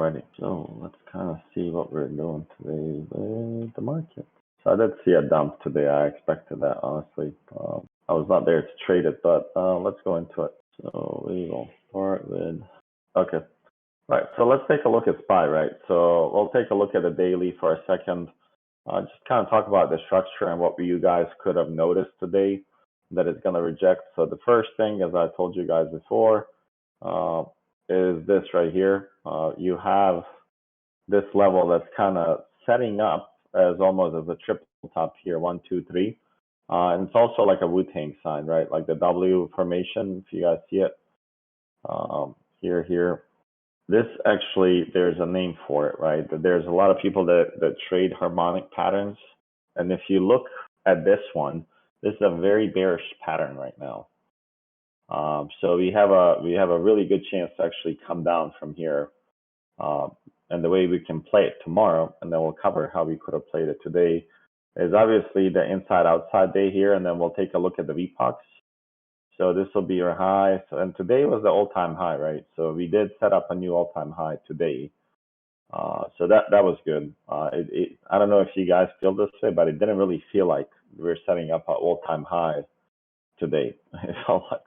Alrighty, so let's kind of see what we're doing today with the market. So I did see a dump today. I expected that, honestly. I was not there to trade it, but let's go into it. So we will start with, okay. Right, so let's take a look at SPY, right? So we'll take a look at the daily for a second. Just kind of talk about the structure and what you guys could have noticed today that it's going to reject. So the first thing, as I told you guys before, is this right here. You have this level that's kind of setting up as almost as a triple top here, 1, 2, 3. And it's also like a Wu-Tang sign, right? Like the W formation, if you guys see it. Here. This actually, there's a name for it, right? There's a lot of people that trade harmonic patterns. And if you look at this one, this is a very bearish pattern right now. So we have a really good chance to actually come down from here. And the way we can play it tomorrow, and then we'll cover how we could have played it today, is obviously the inside-outside day here, and then we'll take a look at the VPOX. So this will be your high. So, and today was the all-time high, right? So we did set up a new all-time high today. So that was good. I don't know if you guys feel this way, but it didn't really feel like we were setting up an all-time high today. It felt like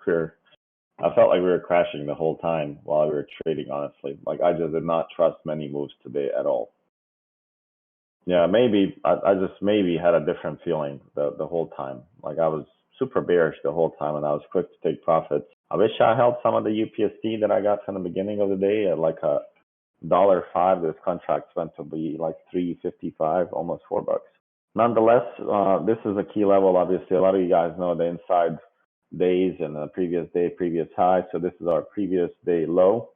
I felt like we were crashing the whole time while we were trading, honestly. Like I just did not trust many moves today at all. Yeah, maybe I just maybe had a different feeling the whole time. Like I was super bearish the whole time, and I was quick to take profits. I wish I held some of the UPSD that I got from the beginning of the day at like $1.05. This contract went to be like $3.55, almost $4. Nonetheless, this is a key level. Obviously, a lot of you guys know the inside days and the previous day, previous high. So this is our previous day low.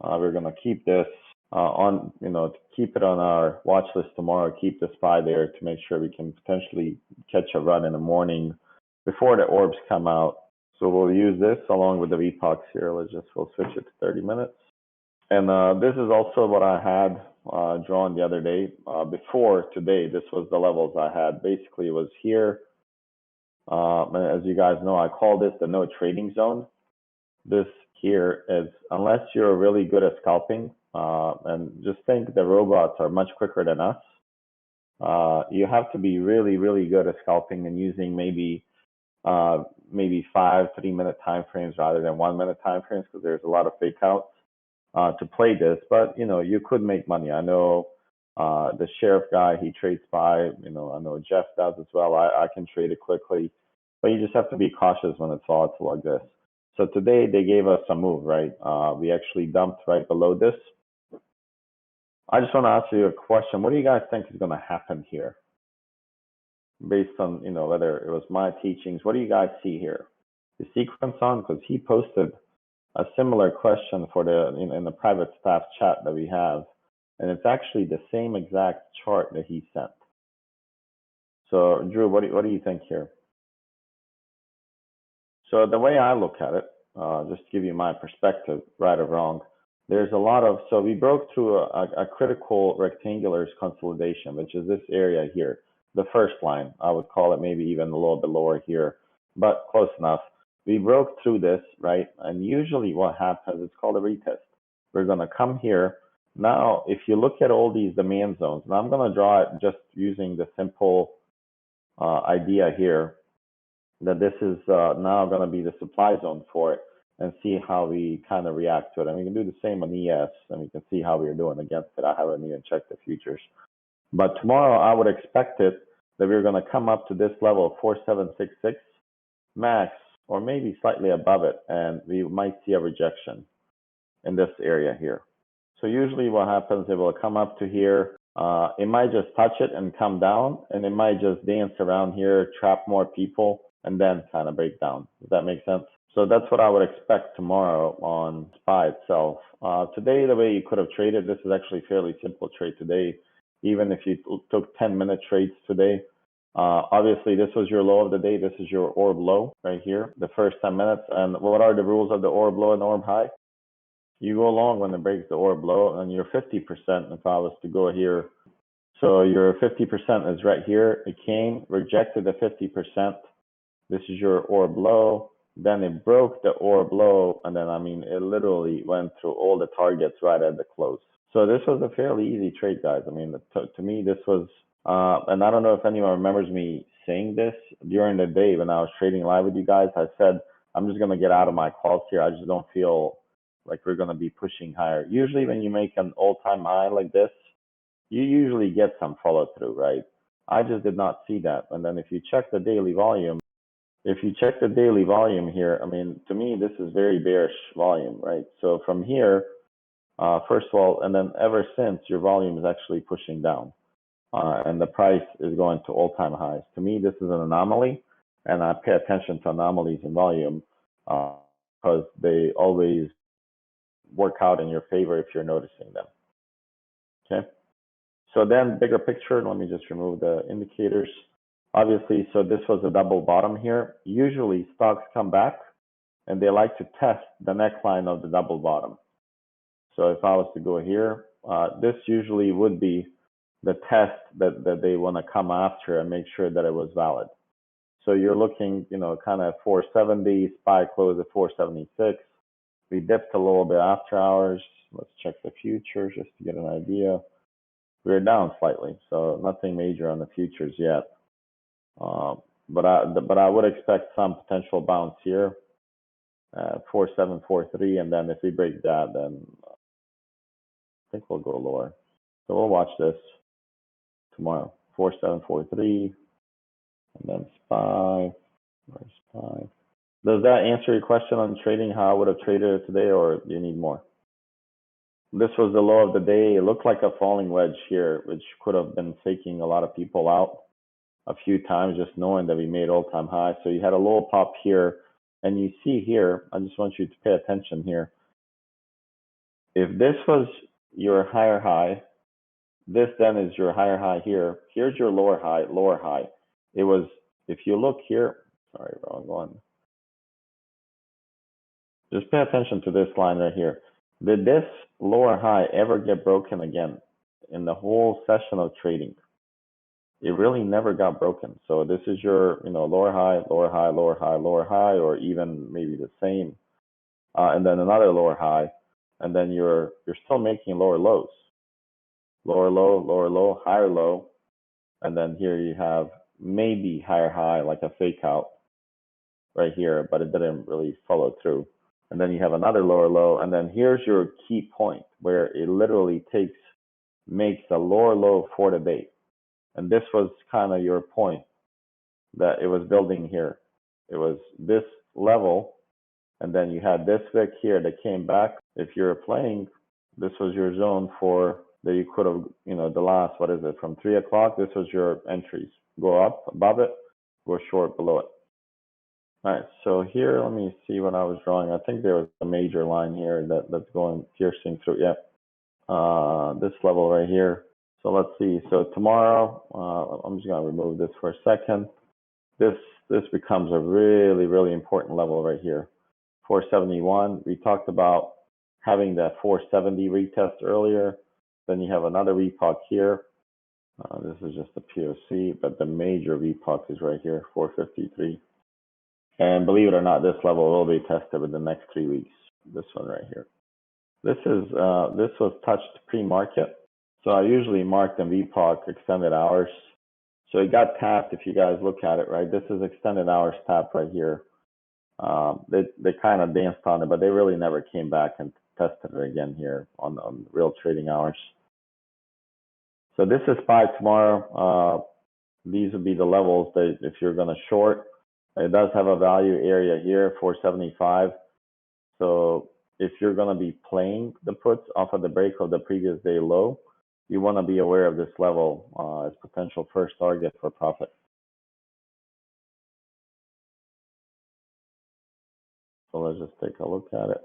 We're going to keep this on, to keep it on our watch list tomorrow, keep the SPY there to make sure we can potentially catch a run in the morning before the orbs come out. So we'll use this along with the VPOX here. We'll switch it to 30 minutes. And this is also what I had drawn the other day. Before today, this was the levels I had. Basically, it was here. As you guys know, I call this the no trading zone. This here is, unless you're really good at scalping, and just think the robots are much quicker than us. You have to be really, really good at scalping and using maybe 5 3-minute time frames rather than 1-minute time frames, because there's a lot of fake outs to play this. But you could make money. I know the sheriff guy, he trades SPY. I know Jeff does as well. I can trade it quickly, but you just have to be cautious when it's volatile like this. So today they gave us a move, right? We actually dumped right below this. I just want to ask you a question. What do you guys think is going to happen here? Based on, whether it was my teachings, what do you guys see here? The sequence on, because he posted a similar question for in the private staff chat that we have, and it's actually the same exact chart that he sent. So Drew, what do you think here? So the way I look at it, just to give you my perspective, right or wrong, there's a lot of, so we broke through a critical rectangular consolidation, which is this area here. The first line, I would call it maybe even a little bit lower here, but close enough. We broke through this, right? And usually what happens, it's called a retest. We're going to come here. Now, if you look at all these demand zones, and I'm going to draw it just using the simple idea here, that this is now going to be the supply zone for it, and see how we kind of react to it. And we can do the same on ES, and we can see how we're doing against it. I haven't even checked the futures. But tomorrow, I would expect it that we're going to come up to this level, 4766 max, or maybe slightly above it, and we might see a rejection in this area here. So usually what happens, it will come up to here. It might just touch it and come down, and it might just dance around here, trap more people, and then kind of break down. Does that make sense? So that's what I would expect tomorrow on SPY itself. Today, the way you could have traded, this is actually a fairly simple trade today. Even if you took 10-minute trades today, obviously this was your low of the day. This is your orb low right here, the first 10 minutes. And what are the rules of the orb low and orb high? You go long when it breaks the orb low, and you're 50% if I was to go here. So your 50% is right here. It came, rejected the 50%. This is your orb low. Then it broke the orb low, and then, it literally went through all the targets right at the close. So this was a fairly easy trade, guys. I mean, to me, this was, and I don't know if anyone remembers me saying this during the day when I was trading live with you guys. I said, I'm just going to get out of my calls here. I just don't feel like we're going to be pushing higher. Usually when you make an all-time high like this, you usually get some follow through, right? I just did not see that. And then if you check the daily volume, here, I mean, to me, this is very bearish volume, right? So from here, first of all, and then ever since, your volume is actually pushing down, and the price is going to all-time highs. To me, this is an anomaly, and I pay attention to anomalies in volume because they always work out in your favor if you're noticing them. Okay. So then, bigger picture. Let me just remove the indicators. Obviously, so this was a double bottom here. Usually, stocks come back, and they like to test the neckline of the double bottom. So if I was to go here, this usually would be the test that they want to come after and make sure that it was valid. So you're looking, kind of 470, SPY close at 476. We dipped a little bit after hours. Let's check the futures just to get an idea. We're down slightly, so nothing major on the futures yet. But I would expect some potential bounce here, 4743, and then if we break that, then I think we'll go lower. So we'll watch this tomorrow. 4743, and then SPY. Where's SPY? Does that answer your question on trading, how I would have traded it today, or do you need more? This was the low of the day. It looked like a falling wedge here, which could have been faking a lot of people out a few times, just knowing that we made all-time high. So you had a little pop here, and you see here, I just want you to pay attention here. If this was your higher high, this then is your higher high here. Here's your lower high. It was, if you look here, sorry, wrong one. Just pay attention to this line right here. Did this lower high ever get broken again in the whole session of trading? It really never got broken. So this is your, lower high, or even maybe the same, and then another lower high, and then you're still making lower lows, lower low, higher low, and then here you have maybe higher high, like a fake out right here, but it didn't really follow through. And then you have another lower low, and then here's your key point where it literally makes a lower low for the day. And this was kind of your point that it was building here. It was this level, and then you had this wick here that came back. If you're playing, this was your zone for that you could have, the last, from 3 o'clock, this was your entries. Go up above it, go short below it. All right, so here, let me see what I was drawing. I think there was a major line here that's going piercing through. Yeah, this level right here. So let's see. So tomorrow, I'm just gonna remove this for a second. This becomes a really, really important level right here. 471. We talked about having that 470 retest earlier. Then you have another VPOC here. This is just a POC, but the major VPOC is right here, 453. And believe it or not, this level will be tested in the next 3 weeks. This one right here. This was touched pre-market. So I usually mark them VPOC extended hours. So it got tapped. If you guys look at it, right, this is extended hours tapped right here. They kind of danced on it, but they really never came back and tested it again here on real trading hours. So this is SPY tomorrow. These would be the levels that if you're going to short. It does have a value area here, 475. So if you're going to be playing the puts off of the break of the previous day low, you want to be aware of this level as potential first target for profit. So let's just take a look at it.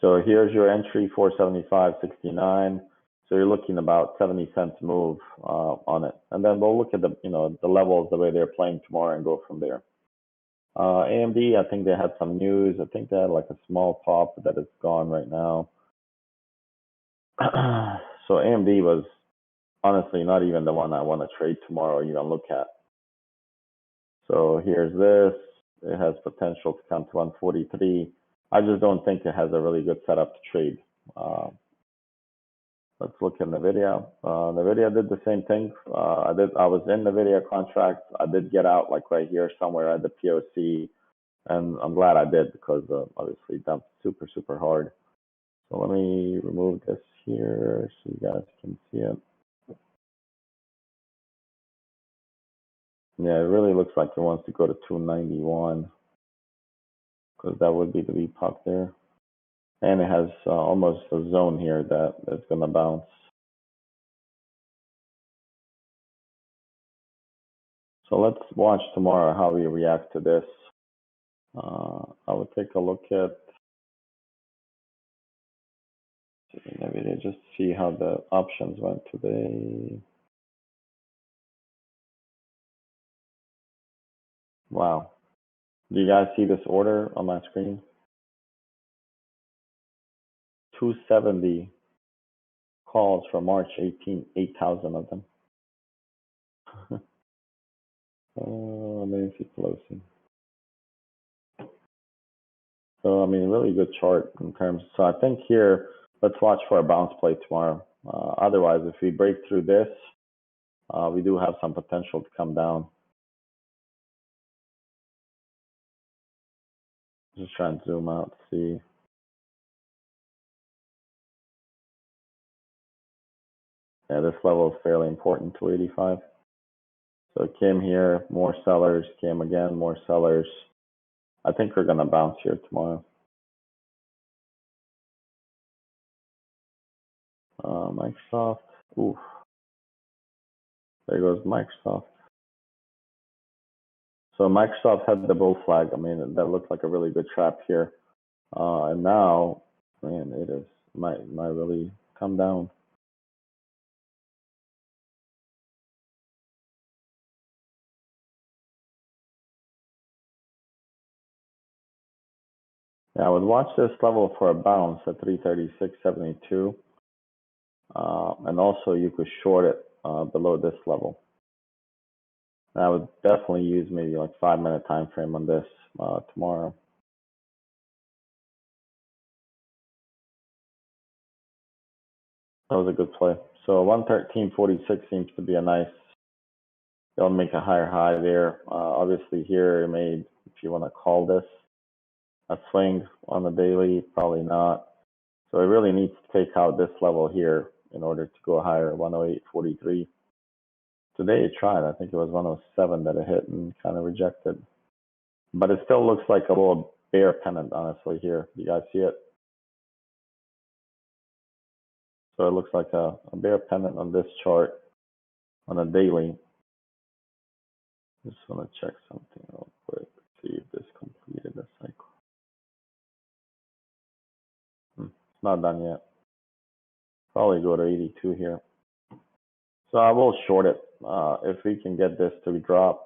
So here's your entry, 475.69. So you're looking about 70 cents move on it. And then we'll look at the, the levels, the way they're playing tomorrow and go from there. AMD, I think they had some news. I think they had like a small pop that is gone right now. So AMD was honestly not even the one I want to trade tomorrow or even look at. So here's this. It has potential to come to 143. I just don't think it has a really good setup to trade. Let's look at Nvidia. Nvidia did the same thing. I was in Nvidia contract. I did get out like right here somewhere at the POC, and I'm glad I did because obviously dumped super hard. So let me remove this here so you guys can see it. Yeah, it really looks like it wants to go to 291 because that would be the VPOC there. And it has almost a zone here that's going to bounce. So let's watch tomorrow how we react to this. I would take a look at Nvidia just see how the options went today. Wow. Do you guys see this order on my screen? 270 calls for March 18, 8,000 of them. Nancy Pelosi. So, I mean, really good chart in terms. So I think here, let's watch for a bounce play tomorrow. Otherwise, if we break through this, we do have some potential to come down. Just trying to zoom out to see. Yeah, this level is fairly important, 285. So it came here, more sellers, came again, more sellers. I think we're going to bounce here tomorrow. Microsoft. Oof. There goes Microsoft. So Microsoft had the bull flag. I mean, that looked like a really good trap here. And now, man, it is might really come down. Yeah, I would watch this level for a bounce at 336.72. And also you could short it below this level. And I would definitely use maybe like 5-minute time frame on this tomorrow. That was a good play. So 113.46 seems to be a nice. They'll make a higher high there. Obviously here it made, if you want to call this a swing on the daily, probably not. So it really needs to take out this level here in order to go higher, 108.43. Today it tried. I think it was 107 that it hit and kind of rejected. But it still looks like a little bear pennant, honestly, here. You guys see it? So it looks like a bear pennant on this chart on a daily. Just want to check something real quick. See if this completed the cycle. It's not done yet. Probably go to 82 here. So I will short it if we can get this to drop.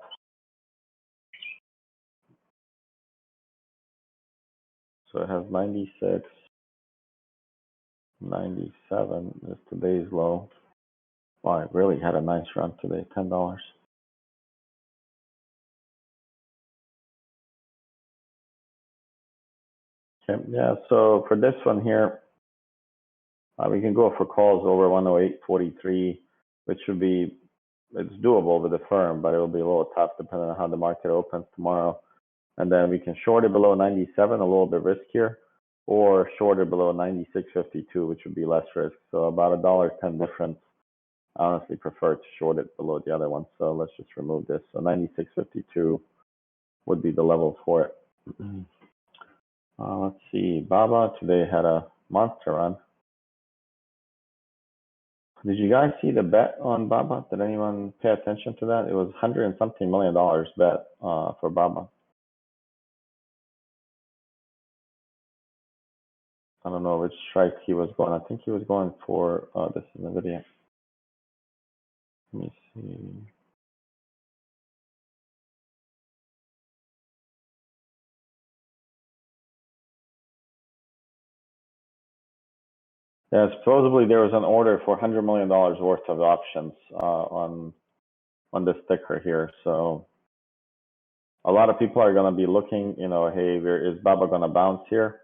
So it has 96, 97 is today's low. Wow, it really had a nice run today, $10. Okay, yeah, so for this one here, we can go for calls over 108.43, which would be, it's doable with the firm, but it will be a little tough depending on how the market opens tomorrow. And then we can short it below 97, a little bit riskier, or short it below 96.52, which would be less risk. So about $1.10 difference. I honestly prefer to short it below the other one. So let's just remove this. So 96.52 would be the level for it. Let's see. Baba today had a monster run. Did you guys see the bet on Baba? Did anyone pay attention to that? It was $100 and something million bet for Baba. I don't know which strike he was going. I think he was going for this is Nvidia. Let me see. Yeah, supposedly there was an order for $100 million worth of options on this ticker here. So a lot of people are going to be looking, you know, hey, is Baba going to bounce here?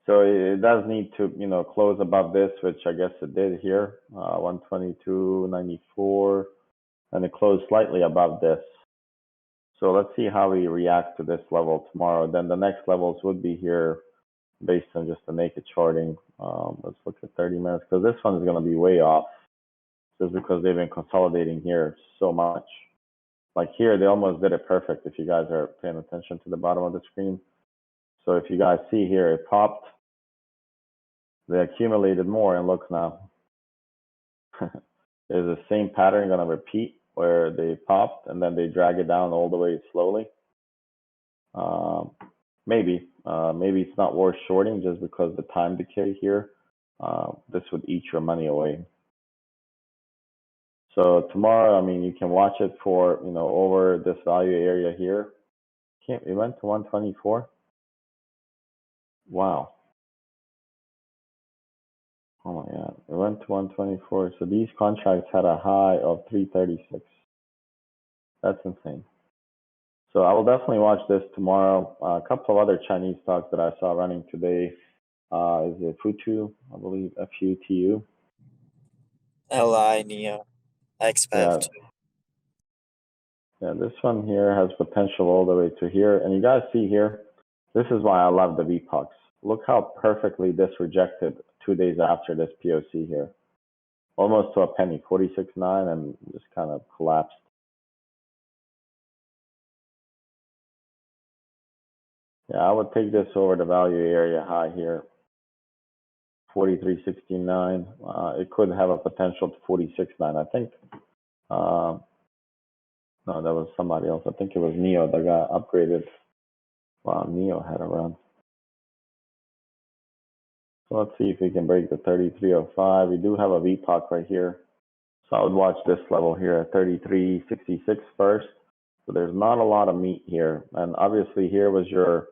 So it does need to, close above this, which I guess it did here, 122.94, and it closed slightly above this. So let's see how we react to this level tomorrow. Then the next levels would be here based on just the naked charting. Let's look at 30 minutes because this one is going to be way off just because they've been consolidating here so much. Like here, they almost did it perfect if you guys are paying attention to the bottom of the screen. So if you guys see here, it popped, they accumulated more, and look now. Is the same pattern going to repeat where they popped and then they drag it down all the way slowly? Maybe it's not worth shorting just because the time decay here. This would eat your money away. So tomorrow, I mean, you can watch it for, over this value area here. It went to 124. Wow. Oh my God, it went to 124. So these contracts had a high of 336. That's insane. So I will definitely watch this tomorrow. A couple of other Chinese stocks that I saw running today is it Futu, I believe, FUTU. LI, NEO, Yeah, XPEV. yeah, this one here has potential all the way to here. And you guys see here, this is why I love the VPOX. Look how perfectly this rejected 2 days after this POC here. Almost to a penny, 46.9, and just kind of collapsed. Yeah, I would take this over the value area high here, 43.69. It could have a potential to 46.9. I think, no, that was somebody else. I think it was NEO that got upgraded. Wow, NEO had a run. So let's see if we can break the 33.05. We do have a VPOC right here. So I would watch this level here at 33.66 first. So there's not a lot of meat here. And obviously here was your,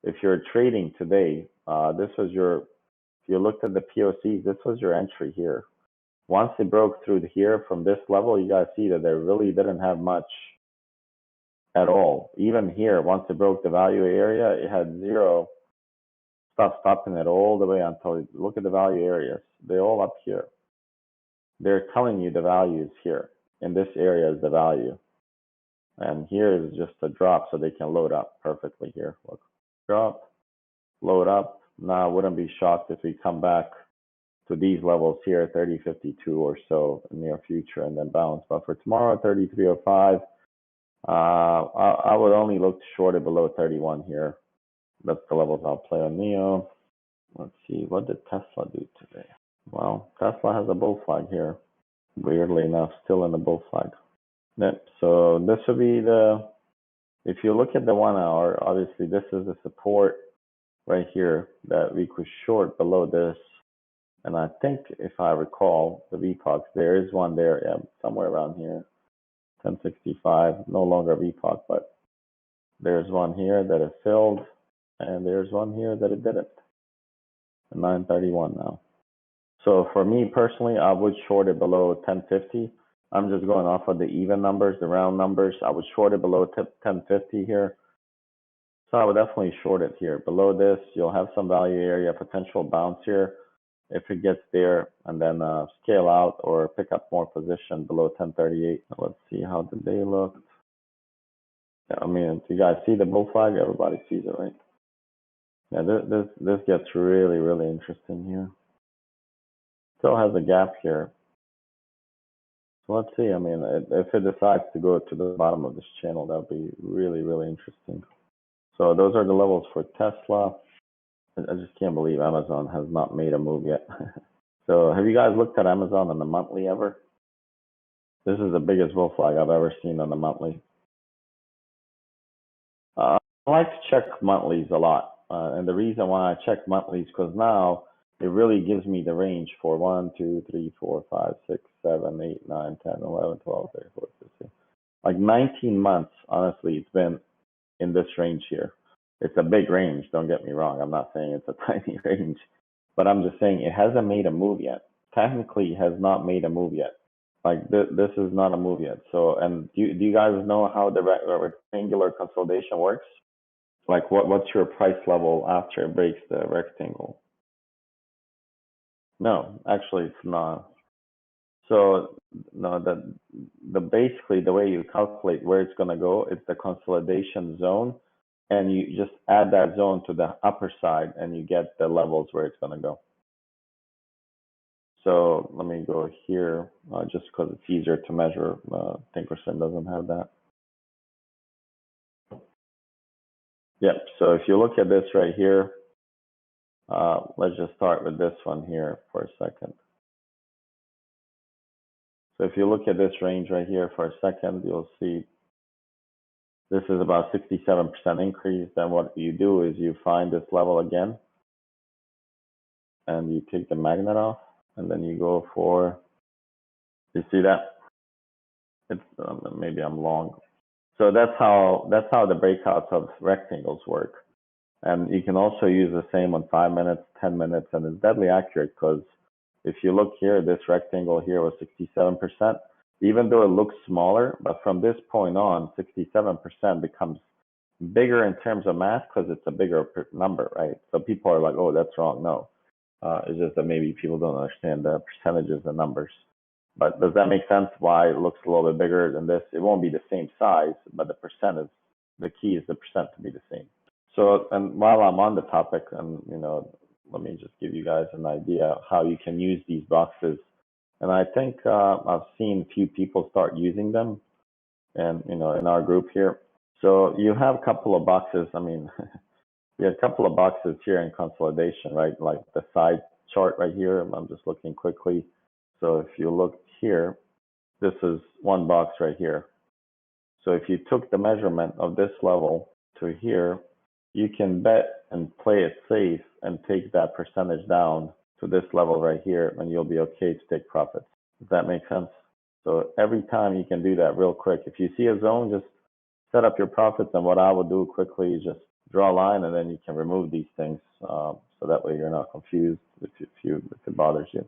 if you're trading today, this was your, if you looked at the POCs, this was your entry here. Once it broke through here from this level, you guys see that they really didn't have much at all. Even here, once it broke the value area, it had zero stuff stopping it all the way until you look at the value areas. They're all up here. They're telling you the values here. In this area is the value. And here is just a drop so they can load up perfectly here. Look, drop, load up. Now I wouldn't be shocked if we come back to these levels here, 30.52 or so in the near future, and then bounce. But for tomorrow, 33.05, I would only look to short it below 31 here. That's the levels I'll play on NEO. Let's see, what did Tesla do today? Well, Tesla has a bull flag here. Weirdly enough, still in the bull flag. Yep, so this would be the, if you look at the 1 hour, obviously this is the support right here that we could short below this. And I think if I recall the VPOX, there is one there, yeah, somewhere around here, 1065, no longer VPOX, but there's one here that is filled, and there's one here that it didn't. 931 now. So for me personally, I would short it below 1050. I'm just going off of the even numbers, the round numbers. I would short it below 1050 here. So I would definitely short it here. Below this, you'll have some value area, potential bounce here if it gets there, and then scale out or pick up more position below 1038. Let's see how the day looked. Yeah, I mean, you guys see the bull flag? Everybody sees it, right? Yeah, this gets really, really interesting here. Still has a gap here. So let's see. I mean, if it decides to go to the bottom of this channel, that would be really, really interesting. So those are the levels for Tesla. I just can't believe Amazon has not made a move yet. So have you guys looked at Amazon on the monthly ever? This is the biggest bull flag I've ever seen on the monthly. I like to check monthlies a lot. And the reason why I check monthlies because now it really gives me the range for 1, 2, 3, 4, 5, 6, 7, 8, 9, 10, 11, 12, 13, 14, 15. Like 19 months, honestly, it's been in this range here. It's a big range, don't get me wrong. I'm not saying it's a tiny range, but I'm just saying it hasn't made a move yet. Technically, it has not made a move yet. Like this is not a move yet. So, and do you guys know how the rectangular consolidation works? Like what's your price level after it breaks the rectangle? No, actually it's not. So no, the basically the way you calculate where it's gonna go, it's the consolidation zone, and you just add that zone to the upper side, and you get the levels where it's gonna go. So let me go here, just because it's easier to measure. Thinkorswim doesn't have that. Yep. So if you look at this right here, let's just start with this one here for a second. So if you look at this range right here for a second, you'll see this is about 67% increase. Then what you do is you find this level again, and you take the magnet off, and then you go for, you see that? It's maybe I'm long. So that's how the breakouts of rectangles work. And you can also use the same on 5 minutes, 10 minutes, and it's deadly accurate because if you look here, this rectangle here was 67%, even though it looks smaller, but from this point on, 67% becomes bigger in terms of math because it's a bigger number, right? So people are like, oh, that's wrong. No, it's just that maybe people don't understand the percentages and numbers. But does that make sense why it looks a little bit bigger than this? It won't be the same size, but the percent is, the key is the percent to be the same. So, and while I'm on the topic, and let me just give you guys an idea how you can use these boxes. And I think I've seen a few people start using them, and in our group here. So you have a couple of boxes. I mean, you have a couple of boxes here in consolidation, right? Like the side chart right here. I'm just looking quickly. So if you look here, this is one box right here. So if you took the measurement of this level to here, you can bet and play it safe and take that percentage down to this level right here, and you'll be okay to take profits. Does that make sense? So every time you can do that real quick. If you see a zone, just set up your profits, and what I will do quickly is just draw a line, and then you can remove these things, so that way you're not confused if it bothers you.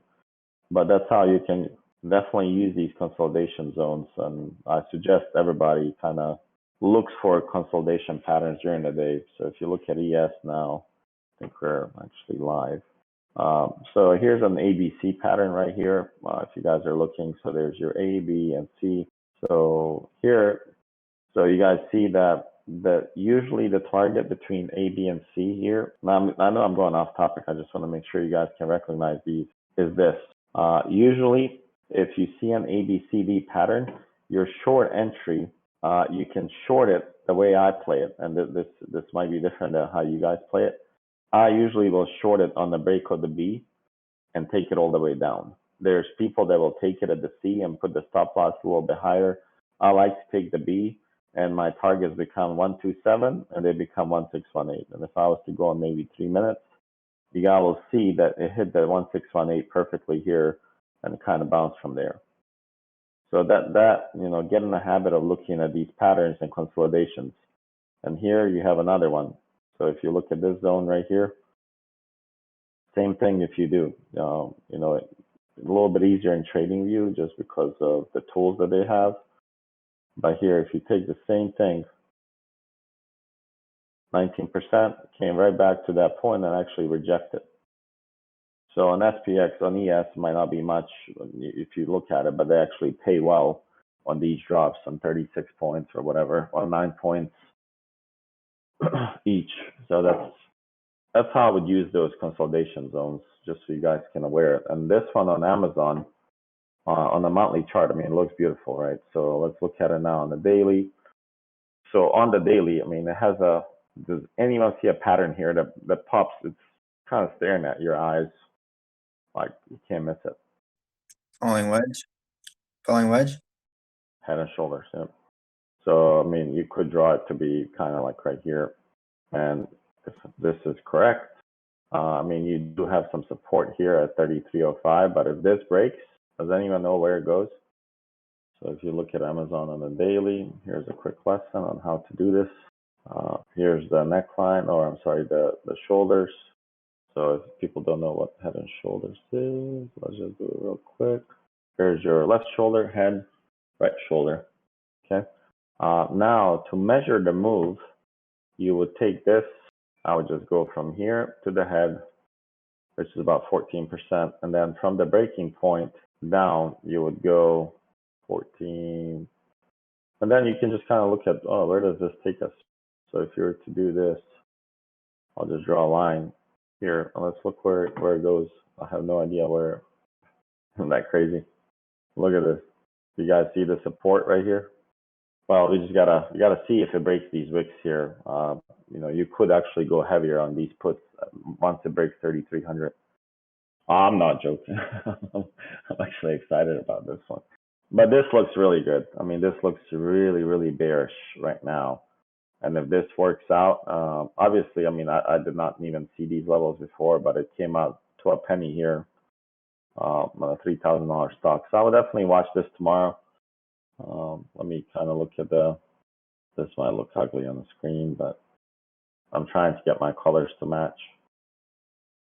But that's how you can definitely use these consolidation zones, and I suggest everybody kind of looks for consolidation patterns during the day. So if you look at ES now, I think we're actually live. So here's an ABC pattern right here, if you guys are looking. So there's your A, B, and C. So here, so you guys see that usually the target between A, B, and C here, now I know I'm going off topic, I just want to make sure you guys can recognize these, is this. Usually, if you see an ABCD pattern, your short entry, you can short it the way I play it, and this might be different than how you guys play it. I usually will short it on the break of the B and take it all the way down. There's people that will take it at the C and put the stop loss a little bit higher. I like to take the B, and my targets become 127, and they become 1618. And if I was to go on maybe 3 minutes, you guys will see that it hit the 1618 perfectly here and kind of bounced from there. So that get in the habit of looking at these patterns and consolidations. And here you have another one. So if you look at this zone right here, same thing if you do. A little bit easier in TradingView just because of the tools that they have. But here, if you take the same thing, 19% came right back to that point and actually rejected. So on SPX, on ES, it might not be much if you look at it, but they actually pay well on these drops on 36 points or whatever, or 9 points each. So that's how I would use those consolidation zones, just so you guys can aware. And this one on Amazon, on the monthly chart, I mean, it looks beautiful, right? So let's look at it now on the daily. So on the daily, I mean, it has does anyone see a pattern here that pops? It's kind of staring at your eyes. Like, you can't miss it. Falling wedge. Falling wedge. Head and shoulders, yeah. So, I mean, you could draw it to be kind of like right here. And if this is correct, I mean, you do have some support here at 3305, but if this breaks, does anyone know where it goes? So if you look at Amazon on the daily, here's a quick lesson on how to do this. Here's the neckline, or I'm sorry, the shoulders. So if people don't know what head and shoulders is, let's just do it real quick. Here's your left shoulder, head, right shoulder. Okay. Now to measure the move, you would take this, I would just go from here to the head, which is about 14%. And then from the breaking point down, you would go 14. And then you can just kind of look at, oh, where does this take us? So if you were to do this, I'll just draw a line here. And let's look where it goes. I have no idea where. Isn't that crazy? Look at this. You guys see the support right here? Well, we just gotta see if it breaks these wicks here. You could actually go heavier on these puts once it breaks 3,300. I'm not joking. I'm actually excited about this one. But this looks really good. I mean, this looks really, really bearish right now. And if this works out, obviously, I mean, I did not even see these levels before, but it came out to a penny here on a $3,000 stock. So I would definitely watch this tomorrow. Let me kind of look at this might look ugly on the screen, but I'm trying to get my colors to match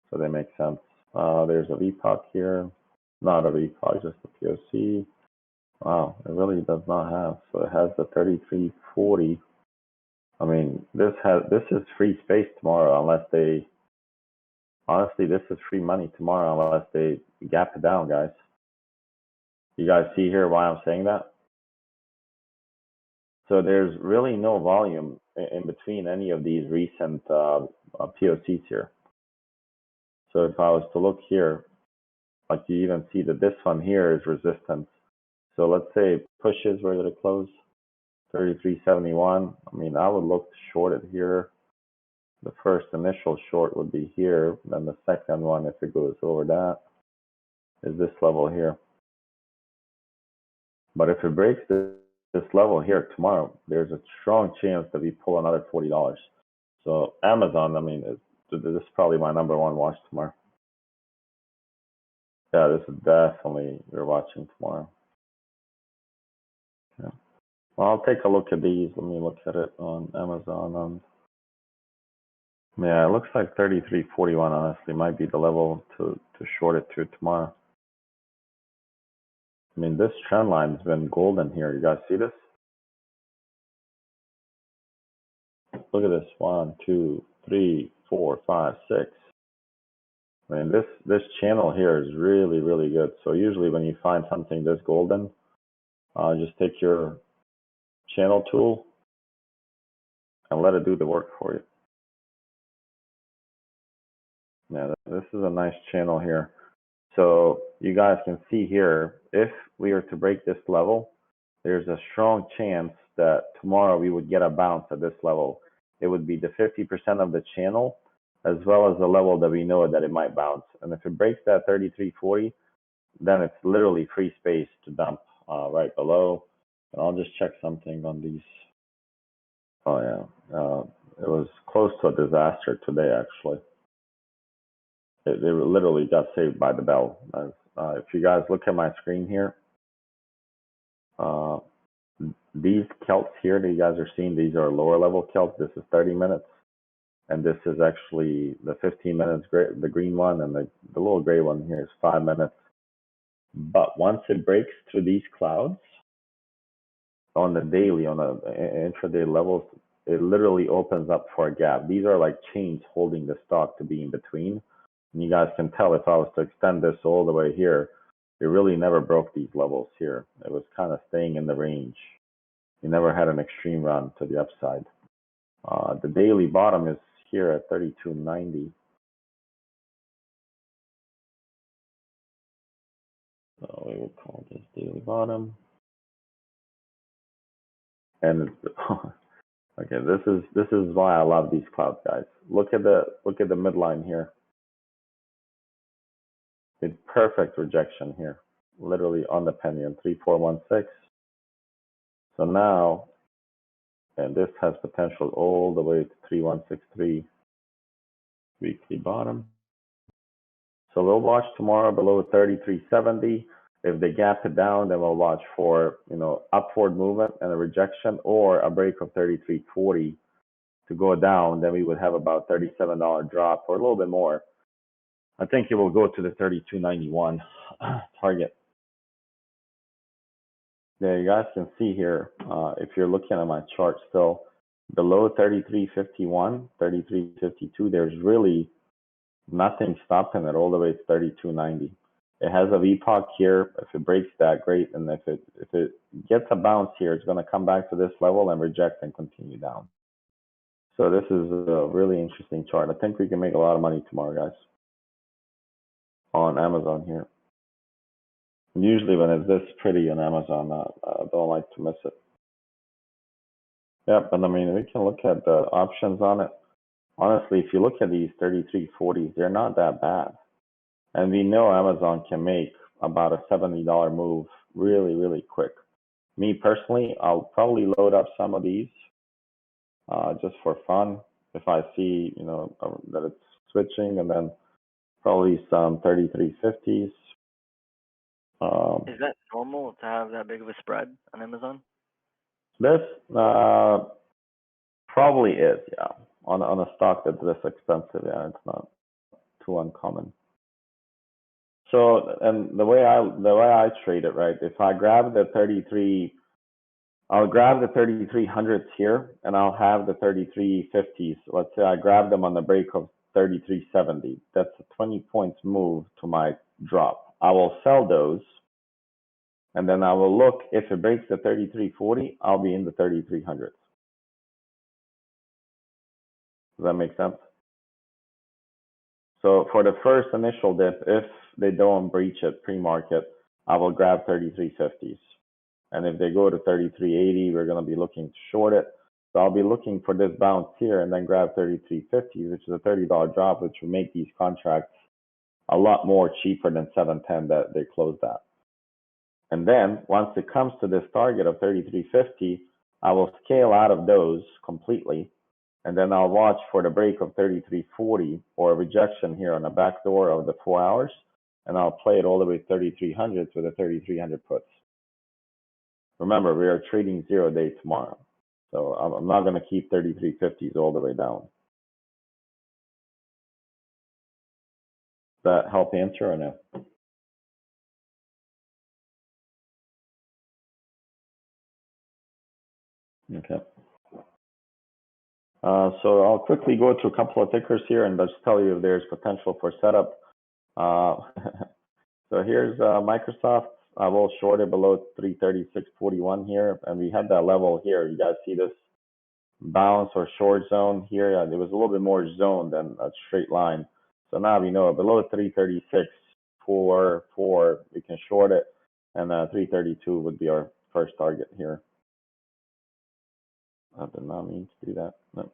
so they make sense. There's a VPOC here, not a VPOC, just a POC. Wow, it really does not have. So it has the 3340. I mean, this is free space tomorrow unless they, honestly, this is free money tomorrow unless they gap it down, guys. You guys see here why I'm saying that? So there's really no volume in between any of these recent POCs here. So if I was to look here, like you even see that this one here is resistance. So let's say it pushes, where did it close? 33.71. I mean, I would look to short it here. The first initial short would be here. Then the second one, if it goes over that, is this level here. But if it breaks this level here tomorrow, there's a strong chance that we pull another $40. So Amazon, I mean, this is probably my number one watch tomorrow. Yeah, this is definitely we're watching tomorrow. Yeah. Well, I'll take a look at these. Let me look at it on Amazon. Yeah, it looks like 33.41 honestly might be the level to short it to tomorrow. I mean, this trend line has been golden here. You guys see this? Look at this. 1, 2, 3, 4, 5, 6. I mean, this channel here is really, really good. So usually when you find something this golden, just take your channel tool and let it do the work for you. Yeah, this is a nice channel here. So you guys can see here, if we were to break this level, there's a strong chance that tomorrow we would get a bounce at this level. It would be the 50% of the channel, as well as the level that we know that it might bounce. And if it breaks that 33.40, then it's literally free space to dump right below. And I'll just check something on these. Oh yeah, it was close to a disaster today actually. It literally got saved by the bell. If you guys look at my screen here, these kelts here that you guys are seeing, these are lower level kelts. This is 30 minutes. And this is actually the 15 minutes, the green one, and the little gray one here is 5 minutes. But once it breaks through these clouds, on the daily, on the intraday levels, it literally opens up for a gap. These are like chains holding the stock to be in between. And you guys can tell if I was to extend this all the way here, it really never broke these levels here. It was kind of staying in the range. You never had an extreme run to the upside. The daily bottom is here at 32.90. So we will call this daily bottom. And okay, this is why I love these clouds, guys. Look at the midline here. It's perfect rejection here, literally on the penny on 3416. So now, and this has potential all the way to 3163 weekly bottom. So we'll watch tomorrow below 3370. If they gap it down, then we'll watch for upward movement and a rejection, or a break of 3340 to go down. Then we would have about $37 drop or a little bit more. I think it will go to the 32.91 target. There, you guys can see here, if you're looking at my chart still, below 33.51, 33.52, there's really nothing stopping it all the way to 32.90. It has a VPOC here. If it breaks that, great. And if it gets a bounce here, it's going to come back to this level and reject and continue down. So this is a really interesting chart. I think we can make a lot of money tomorrow, guys, on Amazon here. And usually when it's this pretty on Amazon, I don't like to miss it. Yeah, but I mean, we can look at the options on it. Honestly, if you look at these 33.40s, they're not that bad. And we know Amazon can make about a $70 move really, really quick. Me personally, I'll probably load up some of these just for fun. If I see, that it's switching, and then probably some 33.50s. Is that normal to have that big of a spread on Amazon? This probably is, yeah. On a stock that's this expensive, yeah, it's not too uncommon. So, and the way I trade it, right? If I grab the 33, I'll grab the 3300s here, and I'll have the 3350s. Let's say I grab them on the break of 3370. That's a 20 points move to my drop. I will sell those, and then I will look, if it breaks the 3340, I'll be in the 3300s. Does that make sense? So for the first initial dip, if they don't breach it pre-market, I will grab 3350s. And if they go to 3380, we're going to be looking to short it. So I'll be looking for this bounce here and then grab 3350, which is a $30 drop, which will make these contracts a lot more cheaper than 710 that they closed at. And then once it comes to this target of 3350, I will scale out of those completely. And then I'll watch for the break of 3340 or a rejection here on the back door of the 4 hours. And I'll play it all the way to 3300 with the 3300 puts. Remember, we are trading 0 day tomorrow. So I'm not going to keep 3350s all the way down. Does that help answer or no? Okay. So I'll quickly go through a couple of tickers here and just tell you if there's potential for setup. So here's Microsoft. I will short it below 336.41 here, and we had that level here. You guys see this bounce or short zone here? It was a little bit more zone than a straight line. So now we know below 336.44 we can short it, and 332 would be our first target here. I did not mean to do that. No.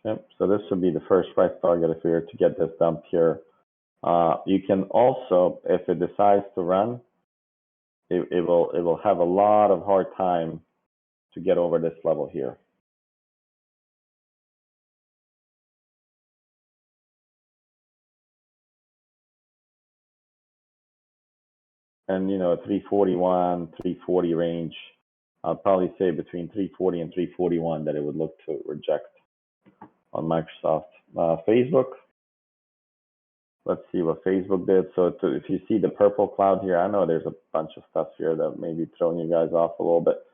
Okay, so this would be the first price target if we were to get this dump here. You can also, if it decides to run, it will have a lot of hard time to get over this level here. And 341, 340 range, I'll probably say between 340 and 341 that it would look to reject on Microsoft. Facebook, let's see what Facebook did. So if you see the purple cloud here, I know there's a bunch of stuff here that may be throwing you guys off a little bit.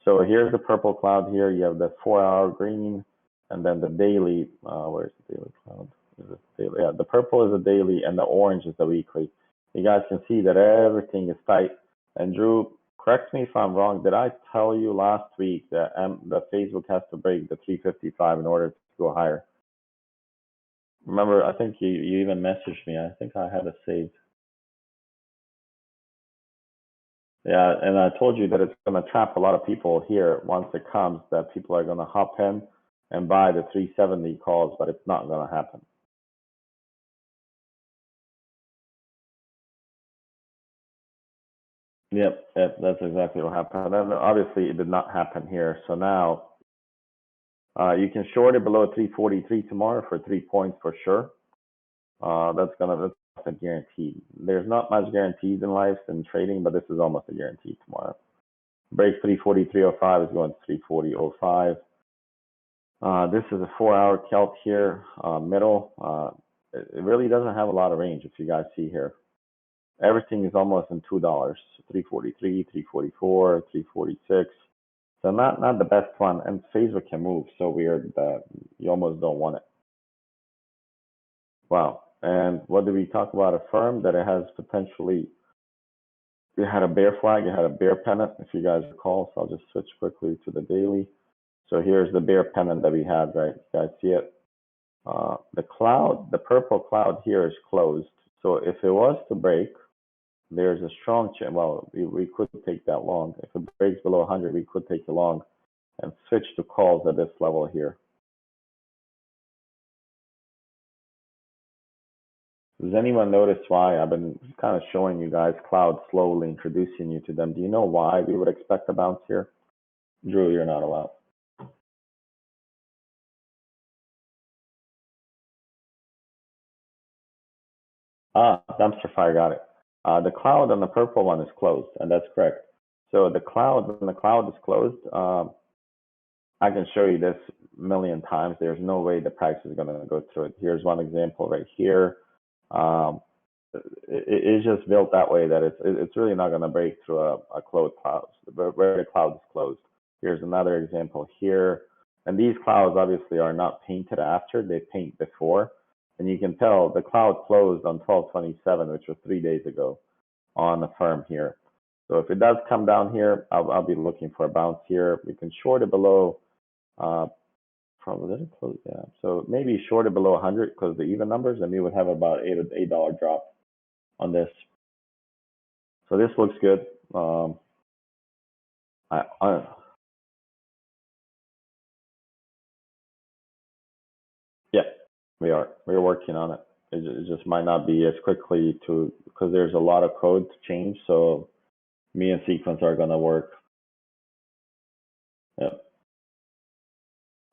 So here's the purple cloud here. You have the 4 hour green, and then the daily. Where's the daily cloud? Is it daily? Yeah, the purple is the daily, and the orange is the weekly. You guys can see that everything is tight. And Drew, correct me if I'm wrong. Did I tell you last week that Facebook has to break the 355 in order to go higher? Remember, I think you even messaged me. I think I had it saved. Yeah, and I told you that it's going to trap a lot of people here once it comes, that people are going to hop in and buy the 370 calls, but it's not going to happen. Yep, that's exactly what happened. And obviously, it did not happen here. So now you can short it below 343 tomorrow for 3 points for sure. That's a guarantee. There's not much guarantees in life and trading, but this is almost a guarantee tomorrow. Break 343.05 is going to 340.05. This is a 4 hour Kelt here, middle. It really doesn't have a lot of range, if you guys see here. everything is almost in $2, 343, 344, 346. So not the best one, and Facebook can move so weird that you almost don't want it. Wow. And what did we talk about? A firm that it has potentially, it had a bear flag, it had a bear pennant, if you guys recall. So I'll just switch quickly to the daily. So here's the bear pennant that we had, right? You guys see it? The cloud, the purple cloud here is closed. So if it was to break, there's a strong chance. Well, we could take that long. If it breaks below 100, we could take it long and switch to calls at this level here. Does anyone notice why I've been kind of showing you guys clouds slowly, introducing you to them? Do you know why we would expect a bounce here? Drew, you're not allowed. Dumpster fire, got it. The cloud on the purple one is closed, and that's correct. So the cloud, when the cloud is closed, I can show you this a million times. There's no way the price is going to go through it. Here's one example right here. It's just built that way that it's really not going to break through a closed cloud, where the cloud is closed. Here's another example here. And these clouds obviously are not painted after, they paint before. And you can tell the cloud closed on 12/27, which was 3 days ago on the firm here. So if it does come down here, I'll be looking for a bounce here. We can short it below, probably didn't close, yeah. So maybe short it below 100 because the even numbers, and we would have about $8 drop on this. So this looks good. Yeah, we're working on it. It just might not be as quickly because there's a lot of code to change. So me and Sequence are gonna work. Yeah,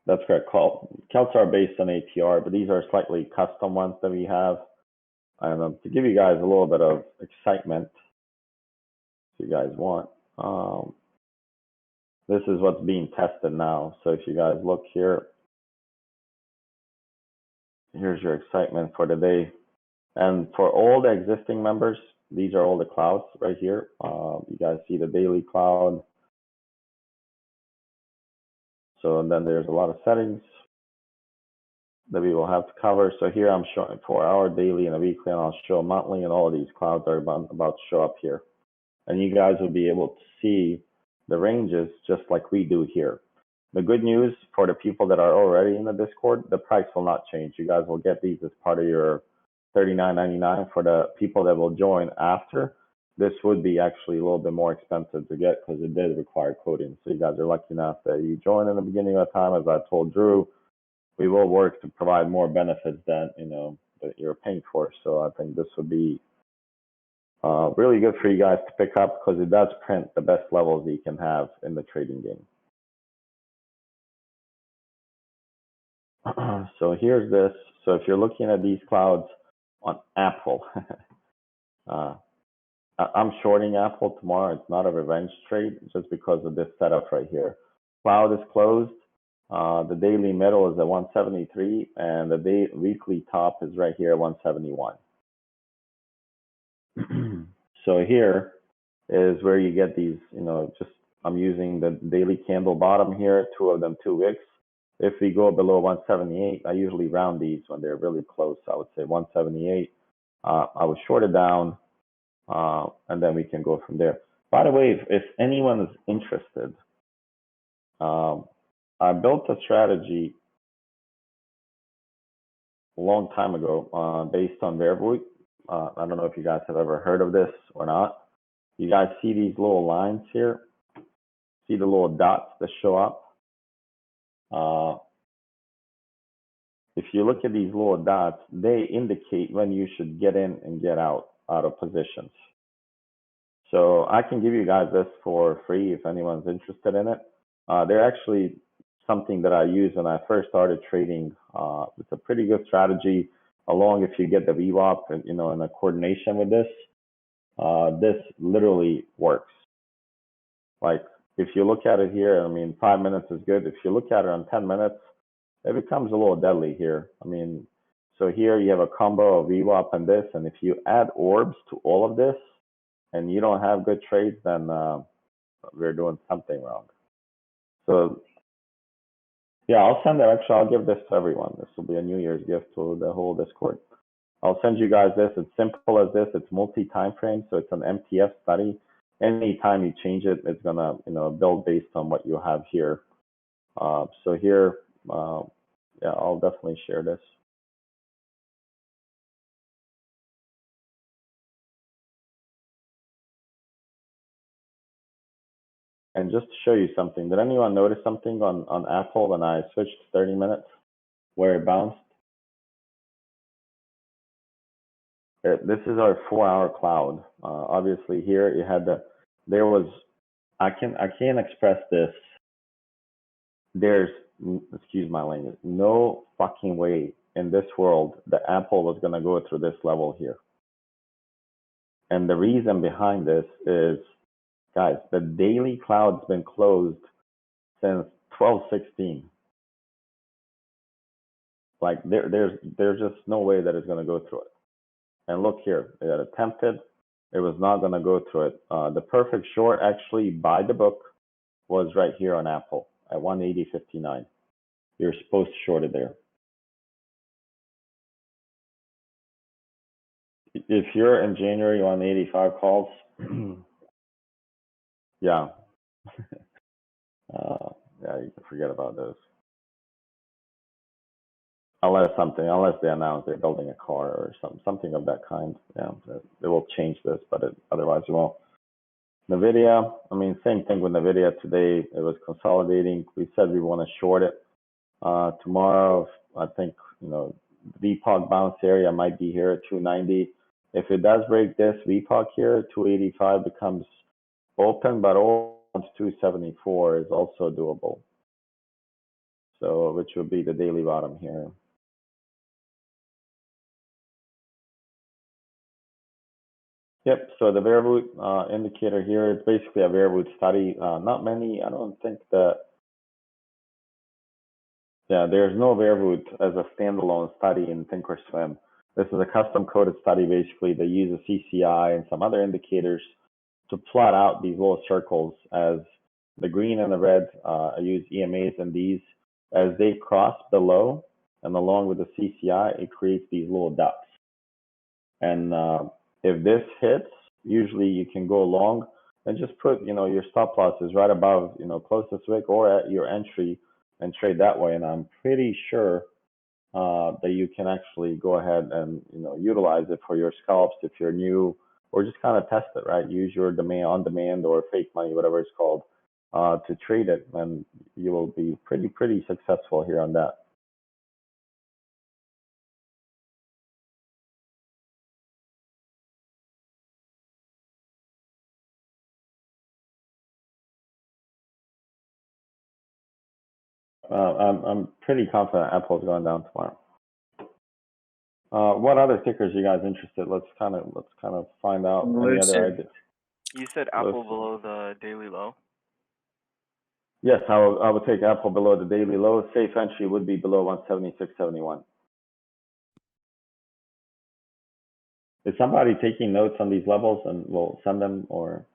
that's correct. Calcs are based on ATR, but these are slightly custom ones that we have. And to give you guys a little bit of excitement, if you guys want, this is what's being tested now. So if you guys look here, here's your excitement for the day. And for all the existing members, these are all the clouds right here. You guys see the daily cloud. So and then there's a lot of settings that we will have to cover. So here I'm showing 4 hour, daily, and a weekly, and I'll show monthly, and all of these clouds are about to show up here. And you guys will be able to see the ranges just like we do here. The good news for the people that are already in the Discord, the price will not change. You guys will get these as part of your $39.99. For the people that will join after, this would be actually a little bit more expensive to get because it did require coding. So you guys are lucky enough that you joined in the beginning of the time. As I told Drew, we will work to provide more benefits than that you're paying for. So I think this would be really good for you guys to pick up because it does print the best levels you can have in the trading game. So here's this. So if you're looking at these clouds on Apple, I'm shorting Apple tomorrow. It's not a revenge trade just because of this setup right here. Cloud is closed. The daily middle is at 173, and the weekly top is right here at 171. So here is where you get these, I'm using the daily candle bottom here, 2 of them 2 wicks. If we go below 178, I usually round these when they're really close. I would say 178. I would short it down, and then we can go from there. By the way, if anyone is interested, I built a strategy a long time ago based on Vervoot. I don't know if you guys have ever heard of this or not. You guys see these little lines here? See the little dots that show up? If you look at these little dots, they indicate when you should get in and get out of positions. So I can give you guys this for free if anyone's interested in it. They're actually something that I used when I first started trading. It's a pretty good strategy, along if you get the VWAP and in a coordination with this. This literally works. Like if you look at it here, 5 minutes is good. If you look at it on 10 minutes, it becomes a little deadly here. So here you have a combo of VWAP and this, and if you add orbs to all of this, and you don't have good trades, then we're doing something wrong. So yeah, I'll send it. Actually, I'll give this to everyone. This will be a New Year's gift to the whole Discord. I'll send you guys this. It's simple as this. It's multi-time frame, so it's an MTF study. Anytime you change it, it's gonna build based on what you have here. So here, yeah, I'll definitely share this. And just to show you something, did anyone notice something on Apple when I switched to 30 minutes where it bounced? This is our 4-hour cloud. Obviously here you had there was, I can't express this. There's, excuse my language, no fucking way in this world that Apple was gonna go through this level here. And the reason behind this is, guys, the daily cloud's been closed since 12/16. Like there's just no way that it's gonna go through it. And look here, it attempted, it was not gonna go through it. The perfect short actually by the book was right here on Apple at 180.59. You're supposed to short it there. If you're in January on 85 calls, yeah, yeah, you can forget about those. Unless they announce they're building a car or something of that kind. Yeah, it will change this, but otherwise it won't. Nvidia, I mean, same thing with Nvidia today. It was consolidating. We said we want to short it. Tomorrow, I think, VPOC bounce area might be here at 290. If it does break this VPOC here, 285 becomes open, but all 274 is also doable. So, which would be the daily bottom here. Yep, so the Vervoot indicator here is basically a Vervoot study. Not many, I don't think that, yeah, there's no Vervoot as a standalone study in Thinkorswim. This is a custom coded study. Basically, they use a CCI and some other indicators to plot out these little circles as the green and the red. I use EMAs and these as they cross below, and along with the CCI, it creates these little dots. And if this hits, usually you can go long and just put, your stop losses right above, closest wick or at your entry and trade that way. And I'm pretty sure that you can actually go ahead and utilize it for your scalps if you're new, or just kind of test it, right? Use your on demand or fake money, whatever it's called, to trade it, and you will be pretty successful here on that. I'm pretty confident Apple's going down tomorrow. What other tickers you guys interested? Let's kind of find out any other ideas. You said Apple below the daily low? Yes, I would take Apple below the daily low. Safe entry would be below 176.71. Is somebody taking notes on these levels, and we'll send them, or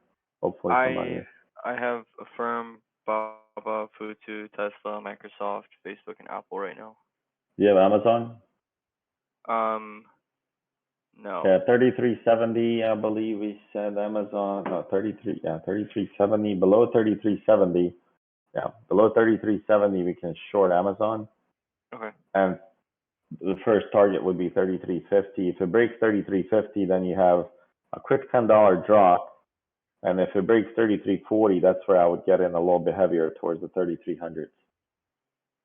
hopefully somebody? I have Affirm, Baba, Futu, Tesla, Microsoft, Facebook, and Apple right now. Do you have Amazon? No. Yeah, 3370, I believe we said Amazon. No, 3370. Below 3370. Yeah, below 3370, we can short Amazon. Okay. And the first target would be 3350. If it breaks 3350, then you have a quick $10 drop. And if it breaks 3340, that's where I would get in a little bit heavier towards the 3300s.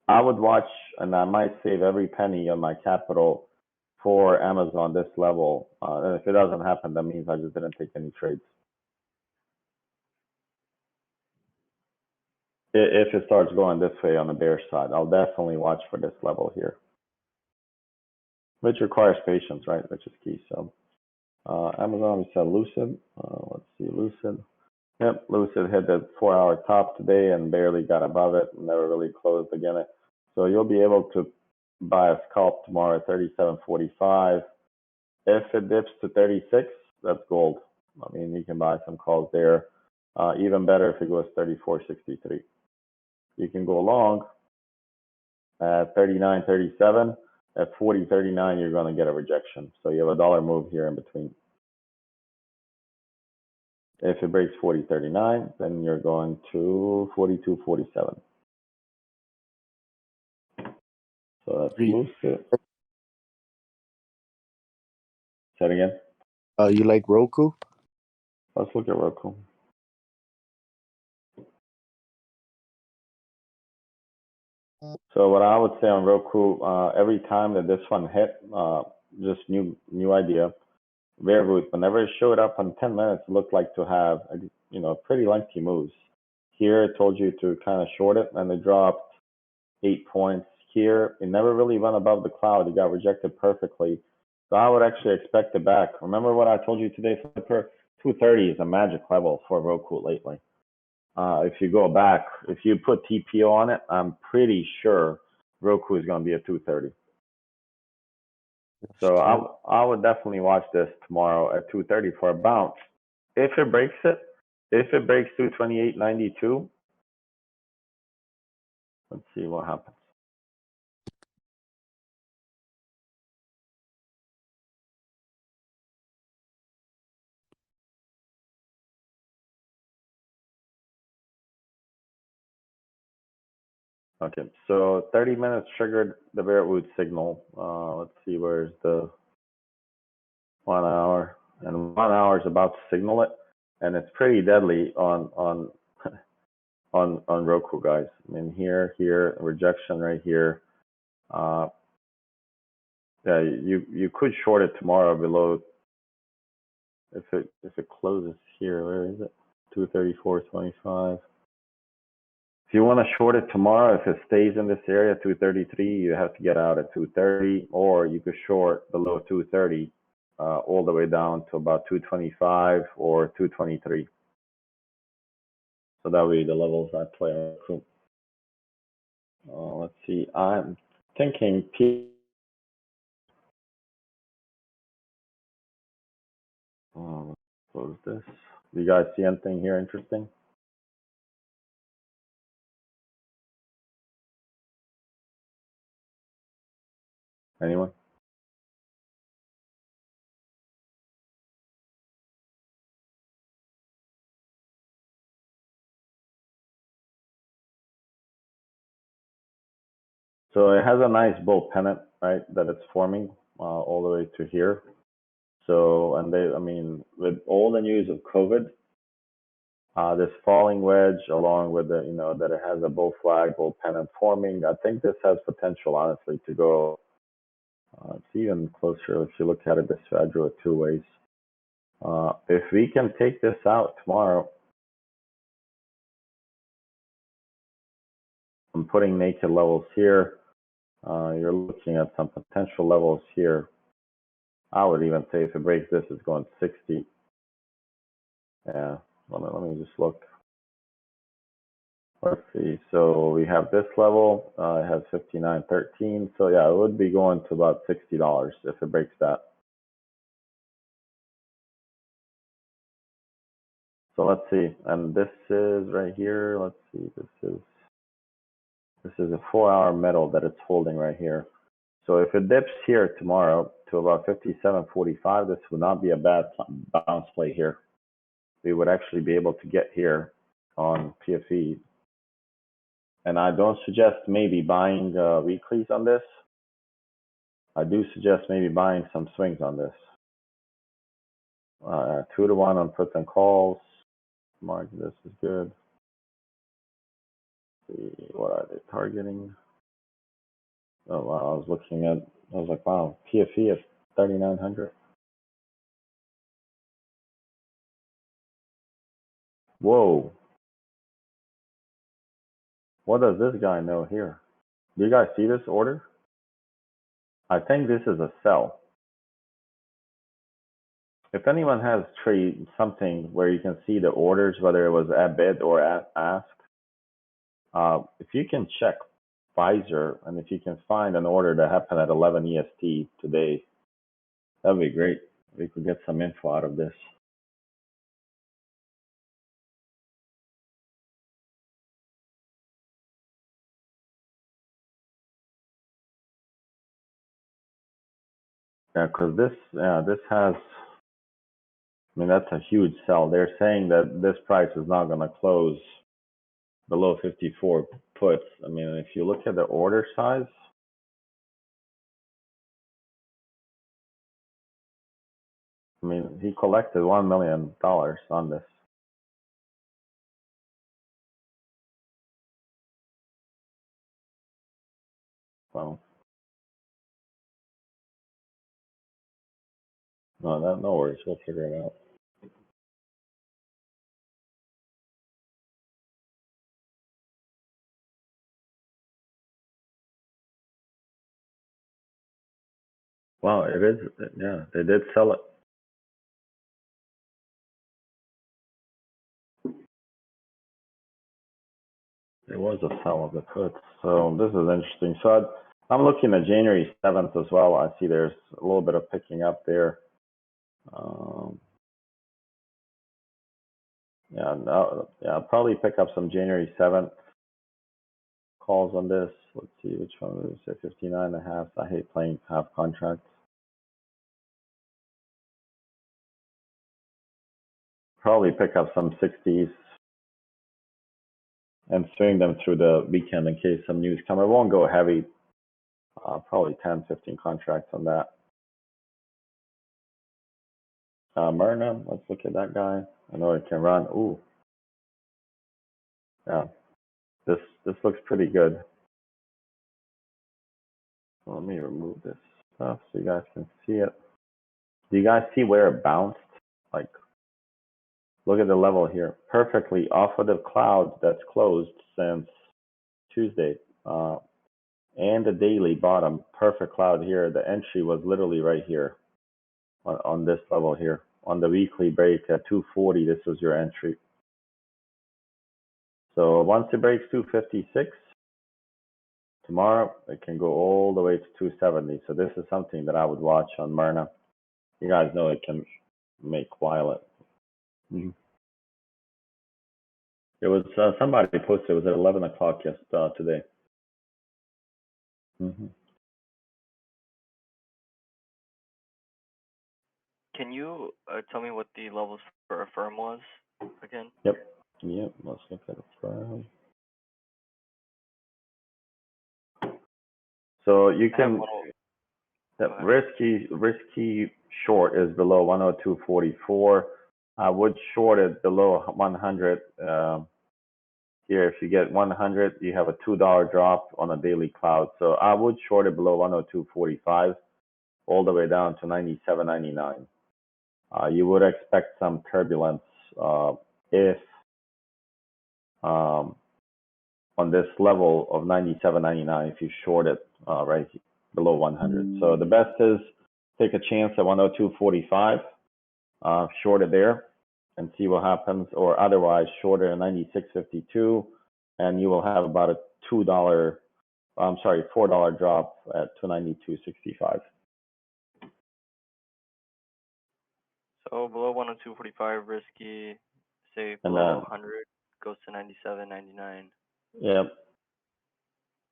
I would watch, and I might save every penny on my capital for Amazon this level. And if it doesn't happen, that means I just didn't take any trades. If it starts going this way on the bear side, I'll definitely watch for this level here, which requires patience, right? Which is key. So Amazon, we said Lucid. Let's see, Lucid. Yep, Lucid hit the 4-hour top today and barely got above it, never really closed again. So you'll be able to buy a scalp tomorrow at 37.45. If it dips to 36, that's gold. I mean, you can buy some calls there. Even better if it goes 34.63. You can go long at 39.37. At 40.39, you're going to get a rejection. So you have a dollar move here in between. If it breaks 40.39, then you're going to 42.47. So that's loose. Say it again. You like Roku? Let's look at Roku. So what I would say on Roku, every time that this one hit, just new idea. Rare root. Whenever it showed up on 10 minutes, it looked like to have pretty lengthy moves. Here it told you to kind of short it, and it dropped 8 points. Here it never really went above the cloud. It got rejected perfectly. So I would actually expect it back. Remember what I told you today, Flipper? 230 is a magic level for Roku lately. If you go back, if you put TPO on it, I'm pretty sure Roku is going to be at 230. So I would definitely watch this tomorrow at 230 for a bounce. If it breaks 228.92, let's see what happens. Okay, so 30 minutes triggered the Bearwood signal. Let's see, where's the 1 hour? And 1 hour is about to signal it, and it's pretty deadly on Roku, guys. I mean, here, rejection right here. Yeah, you could short it tomorrow below. If it closes here, where is it? 234.25. If you want to short it tomorrow, if it stays in this area, 233, you have to get out at 230, or you could short below 230, all the way down to about 225 or 223. So that way the levels I play are. Let's see. I'm thinking let's close this. Do you guys see anything here interesting? Anyone? So it has a nice bull pennant, right, that it's forming all the way to here. So, and I mean, with all the news of COVID, this falling wedge, along with the, that it has a bull flag, bull pennant forming, I think this has potential, honestly, to go. It's even closer if you look at it. This I drew it two ways. If we can take this out tomorrow, I'm putting naked levels here. You're looking at some potential levels here. I would even say if it breaks this, it's going 60. Yeah, let me just look. Let's see. So we have this level. It has 59.13. So yeah, it would be going to about $60 if it breaks that. So let's see. And this is right here. Let's see. This is a 4-hour metal that it's holding right here. So if it dips here tomorrow to about 57.45, this would not be a bad bounce play here. We would actually be able to get here on PFE. And I don't suggest maybe buying weeklies on this. I do suggest maybe buying some swings on this. 2-to-1 on puts and calls. Mark, this is good. Let's see, what are they targeting? Oh wow, I was like, wow, PFE is 3,900. Whoa. What does this guy know here? Do you guys see this order? I think this is a sell. If anyone has trade something where you can see the orders, whether it was at bid or at ask, if you can check Pfizer, and if you can find an order that happened at 11 EST today, that'd be great. We could get some info out of this. Yeah, because this has, I mean, that's a huge sell. They're saying that this price is not going to close below 54 puts. I mean, if you look at the order size, I mean, he collected $1 million on this. So, no worries. We'll figure it out. Wow, it is. Yeah, they did sell it. It was a sell of the puts. So this is interesting. So I'm looking at January 7th as well. I see there's a little bit of picking up there. Yeah, I'll probably pick up some January 7th calls on this. Let's see which one is it. 59.5. I hate playing half contracts. Probably pick up some 60s and swing them through the weekend in case some news come. I won't go heavy. Probably 10, 15 contracts on that. Myrna, let's look at that guy. I know it can run. Ooh. Yeah. This looks pretty good. So let me remove this stuff so you guys can see it. Do you guys see where it bounced? Like, look at the level here. Perfectly off of the cloud that's closed since Tuesday. And the daily bottom, perfect cloud here. The entry was literally right here on this level here. On the weekly break at 240, this was your entry. So once it breaks 256, tomorrow it can go all the way to 270. So this is something that I would watch on Myrna. You guys know it can make violet. It was somebody posted. It was at 11 o'clock today. Can you tell me what the levels for a firm was again? Yep. Let's look at it firm. So you can. The risky short is below 102.44. I would short it below 100. Here, if you get 100, you have a $2 drop on a daily cloud. So I would short it below 102.45, all the way down to 97.99. You would expect some turbulence if on this level of 97.99 if you short it right below 100. So the best is take a chance at 102.45, short it there and see what happens, or otherwise short it at 96.52 and you will have about a $4 drop at 292.65. So below 102.45 risky, say below 100 goes to 97.99. Yep.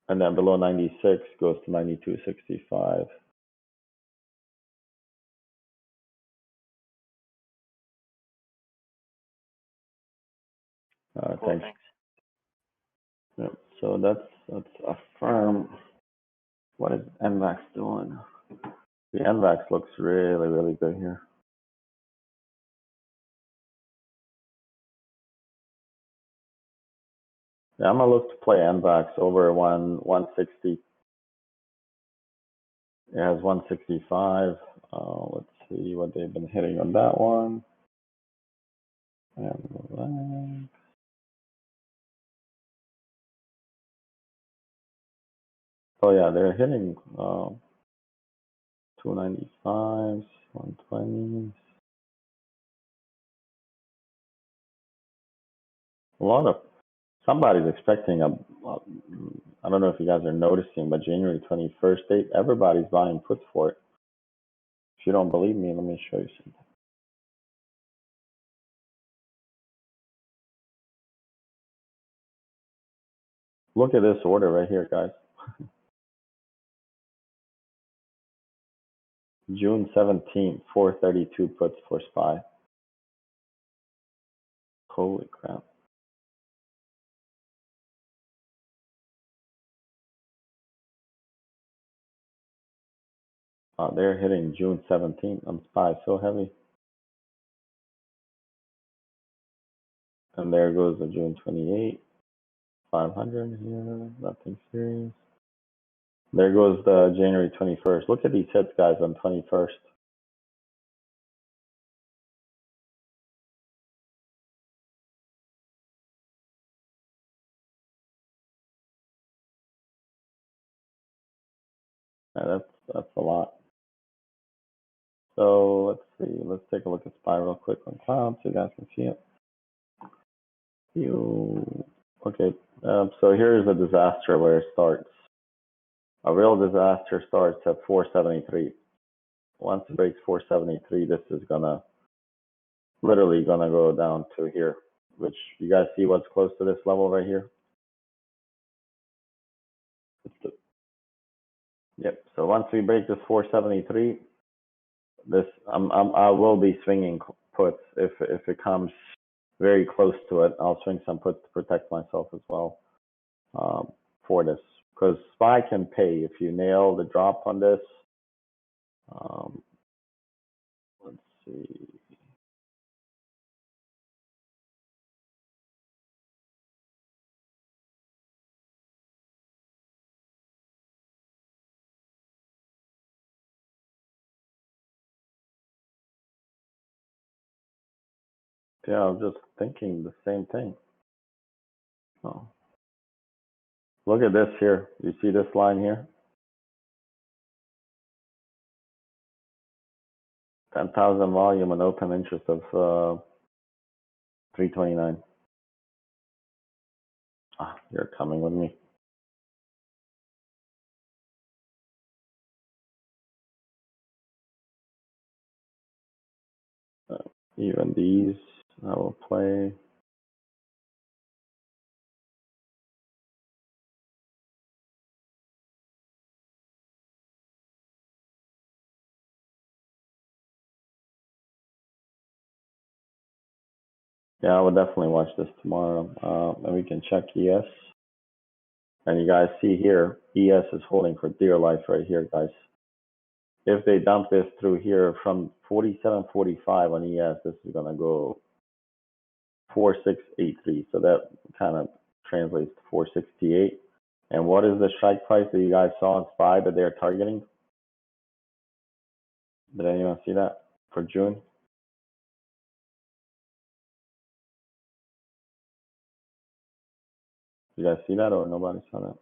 And then below 96 goes to 92.65. Cool, thanks. Yep. So that's a firm. What is NVAX doing? The NVAX looks really, really good here. Yeah, I'm gonna look to play NVAX over 160. It has 165. Let's see what they've been hitting on that one. And oh yeah, they're hitting 295s, 120s. A lot of Somebody's expecting I don't know if you guys are noticing, but January 21st date, everybody's buying puts for it. If you don't believe me, let me show you something. Look at this order right here, guys. June 17th, 432 puts for SPY. Holy crap. They're hitting June 17th on SPY, so heavy. And there goes the June 28th, 500 here, nothing serious. There goes the January 21st. Look at these hits, guys, on 21st. Yeah, that's a lot. So let's see. Let's take a look at SPY real quick on cloud so you guys can see it. Okay. So here's a disaster where it starts. A real disaster starts at 473. Once it breaks 473, this is literally gonna go down to here. Which you guys see what's close to this level right here? Yep. So once we break this 473, I will be swinging puts if it comes very close to it. I'll swing some puts to protect myself as well for this, because SPY can pay if you nail the drop on this. Let's see. Yeah, I'm just thinking the same thing. Oh. Look at this here. You see this line here? 10,000 volume and open interest of 329. You're coming with me. Even these, I will play. Yeah, I would definitely watch this tomorrow. And we can check ES. And you guys see here, ES is holding for dear life right here, guys. If they dump this through here from 47.45 on ES, this is going to go 4683. So that kind of translates to 468. And what is the strike price that you guys saw in SPY that they're targeting? Did anyone see that for June? You guys see that or nobody saw that?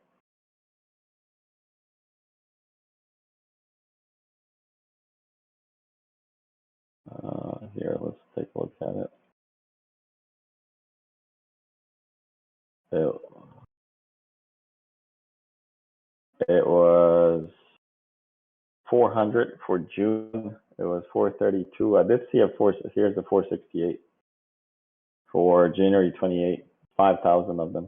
Here, let's take a look at it. It was 400 for June. It was 432. I did see here's the 468 for January 28. 5,000 of them.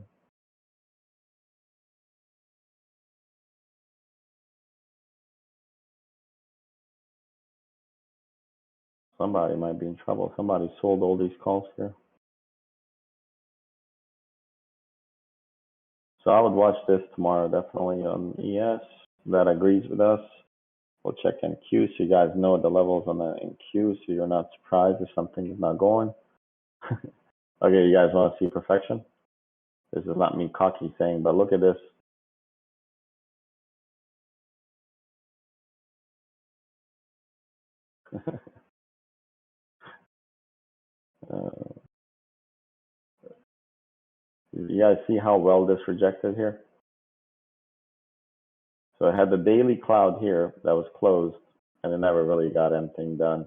Somebody might be in trouble. Somebody sold all these calls here. So I would watch this tomorrow, definitely on ES. That agrees with us. We'll check NQ so you guys know the levels on the NQ so you're not surprised if something is not going. Okay, you guys want to see perfection? This is not me cocky saying, but look at this. You guys see how well this rejected here? So it had the daily cloud here that was closed, and it never really got anything done.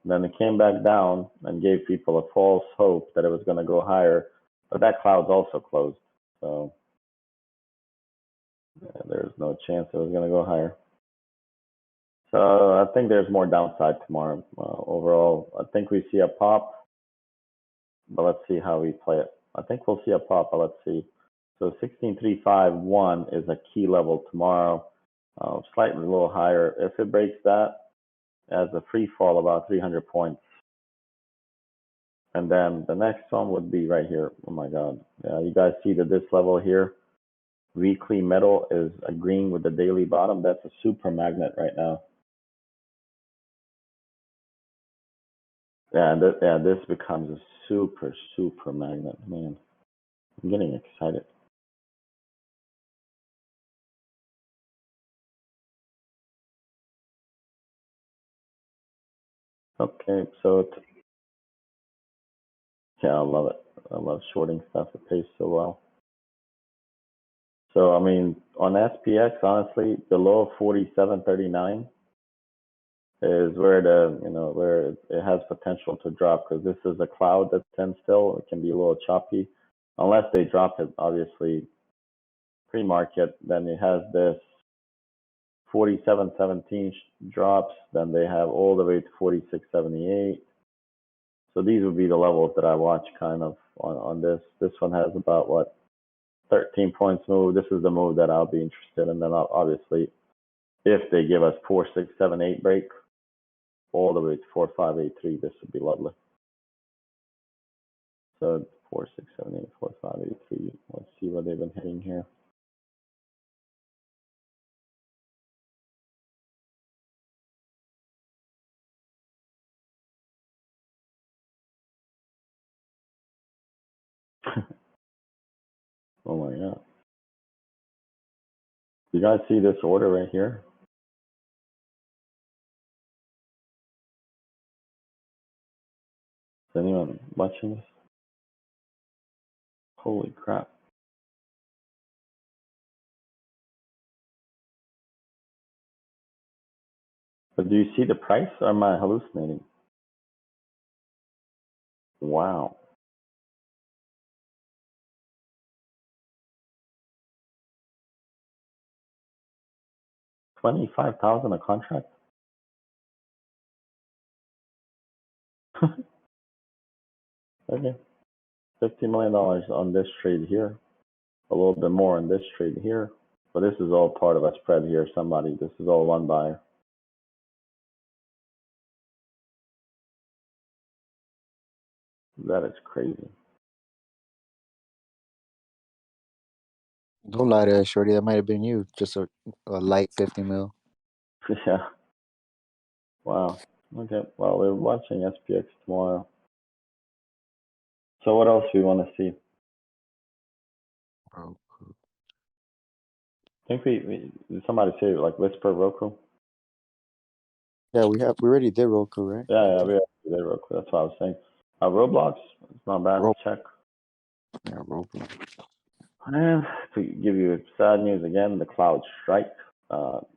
And then it came back down and gave people a false hope that it was going to go higher, but that cloud's also closed. So yeah, there's no chance it was going to go higher. So I think there's more downside tomorrow. Overall, I think we see a pop, but let's see how we play it. I think we'll see a pop, but let's see. So 16.351 is a key level tomorrow, slightly a little higher. If it breaks that, as a free fall about 300 points. And then the next one would be right here. Oh my God. Yeah, you guys see that this level here, weekly metal is agreeing with the daily bottom. That's a super magnet right now. Yeah, this becomes a super, super magnet, man. I'm getting excited. Okay, so yeah, I love it. I love shorting stuff. It pays so well. So I mean, on SPX, honestly, below 47.39 is where where it has potential to drop, because this is a cloud that tends still. It can be a little choppy unless they drop it, obviously pre-market. Then it has this 47.17 drops, then they have all the way to 46.78. So these would be the levels that I watch kind of on this. This one has about what, 13 points move. This is the move that I'll be interested in. Then obviously, if they give us 4.678 break all the way to 4.583, this would be lovely. So 4.678, 4.583. Let's see what they've been hitting here. Oh my God. You guys see this order right here? Is anyone watching this? Holy crap. But do you see the price, or am I hallucinating? Wow. $25,000 a contract? Okay. $50 million on this trade here. A little bit more on this trade here. But this is all part of a spread here. This is all one buyer. That is crazy. Don't lie to us, Shorty. That might have been you. Just a light 50 mil. Yeah. Wow. Okay. Well, we're watching SPX tomorrow. So what else do we want to see? Roku. I think did somebody say like whisper Roku? Yeah, we already did Roku, right? Yeah, we did Roku. That's what I was saying. Roblox, it's not bad to check. Yeah, Roku. And to give you sad news again, the cloud strike.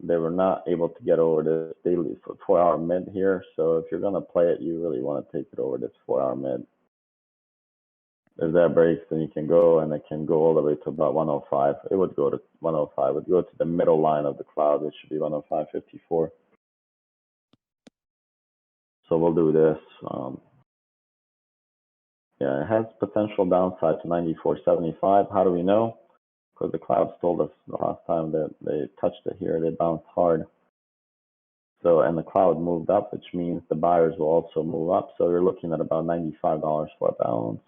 They were not able to get over this daily 4-hour mid here. So if you're gonna play it, you really want to take it over this 4-hour mid. If that breaks, then you can go, and it can go all the way to about 105. It would go to 105. It would go to the middle line of the cloud, which should be 105.54. So we'll do this. Yeah, it has potential downside to 94.75. How do we know? Because the clouds told us the last time that they touched it here, they bounced hard. So, and the cloud moved up, which means the buyers will also move up. So you're looking at about $95 for a balance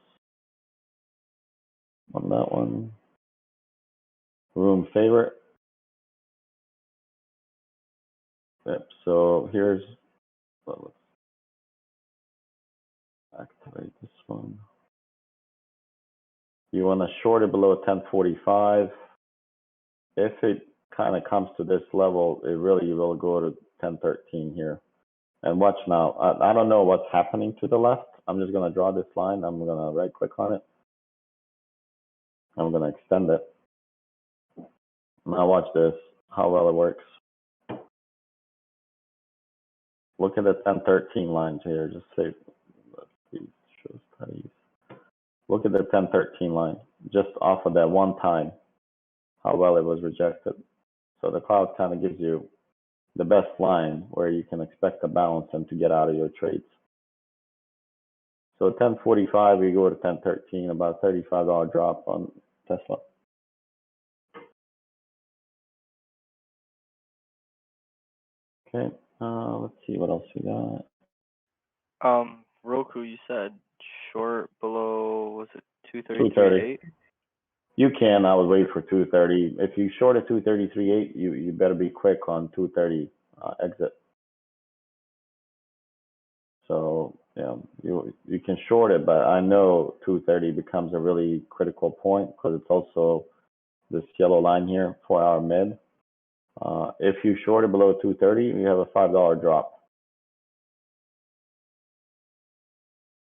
on that one. Room favorite. Yep. So here's, well, let's activate this one. You want to short it below 1045. If it kind of comes to this level, it really will go to 1013 here. And watch now. I don't know what's happening to the left. I'm just going to draw this line. I'm going to right click on it. I'm going to extend it. Now watch this, how well it works. Look at the 1013 lines here. Just say, let's see, show studies. Look at the 1013 line. just off of that one time, how well it was rejected. So the cloud kind of gives you the best line where you can expect a bounce and to get out of your trades. So 1045, we go to 1013, about $35 drop on Tesla. Okay, let's see what else we got. Roku, you said short below, was it 230. 233.8? You can. I would wait for 230. If you short at 233.8, you better be quick on 230 exit. So yeah, you can short it, but I know 230 becomes a really critical point because it's also this yellow line here, 4-hour mid. If you short it below 230, you have a $5 drop.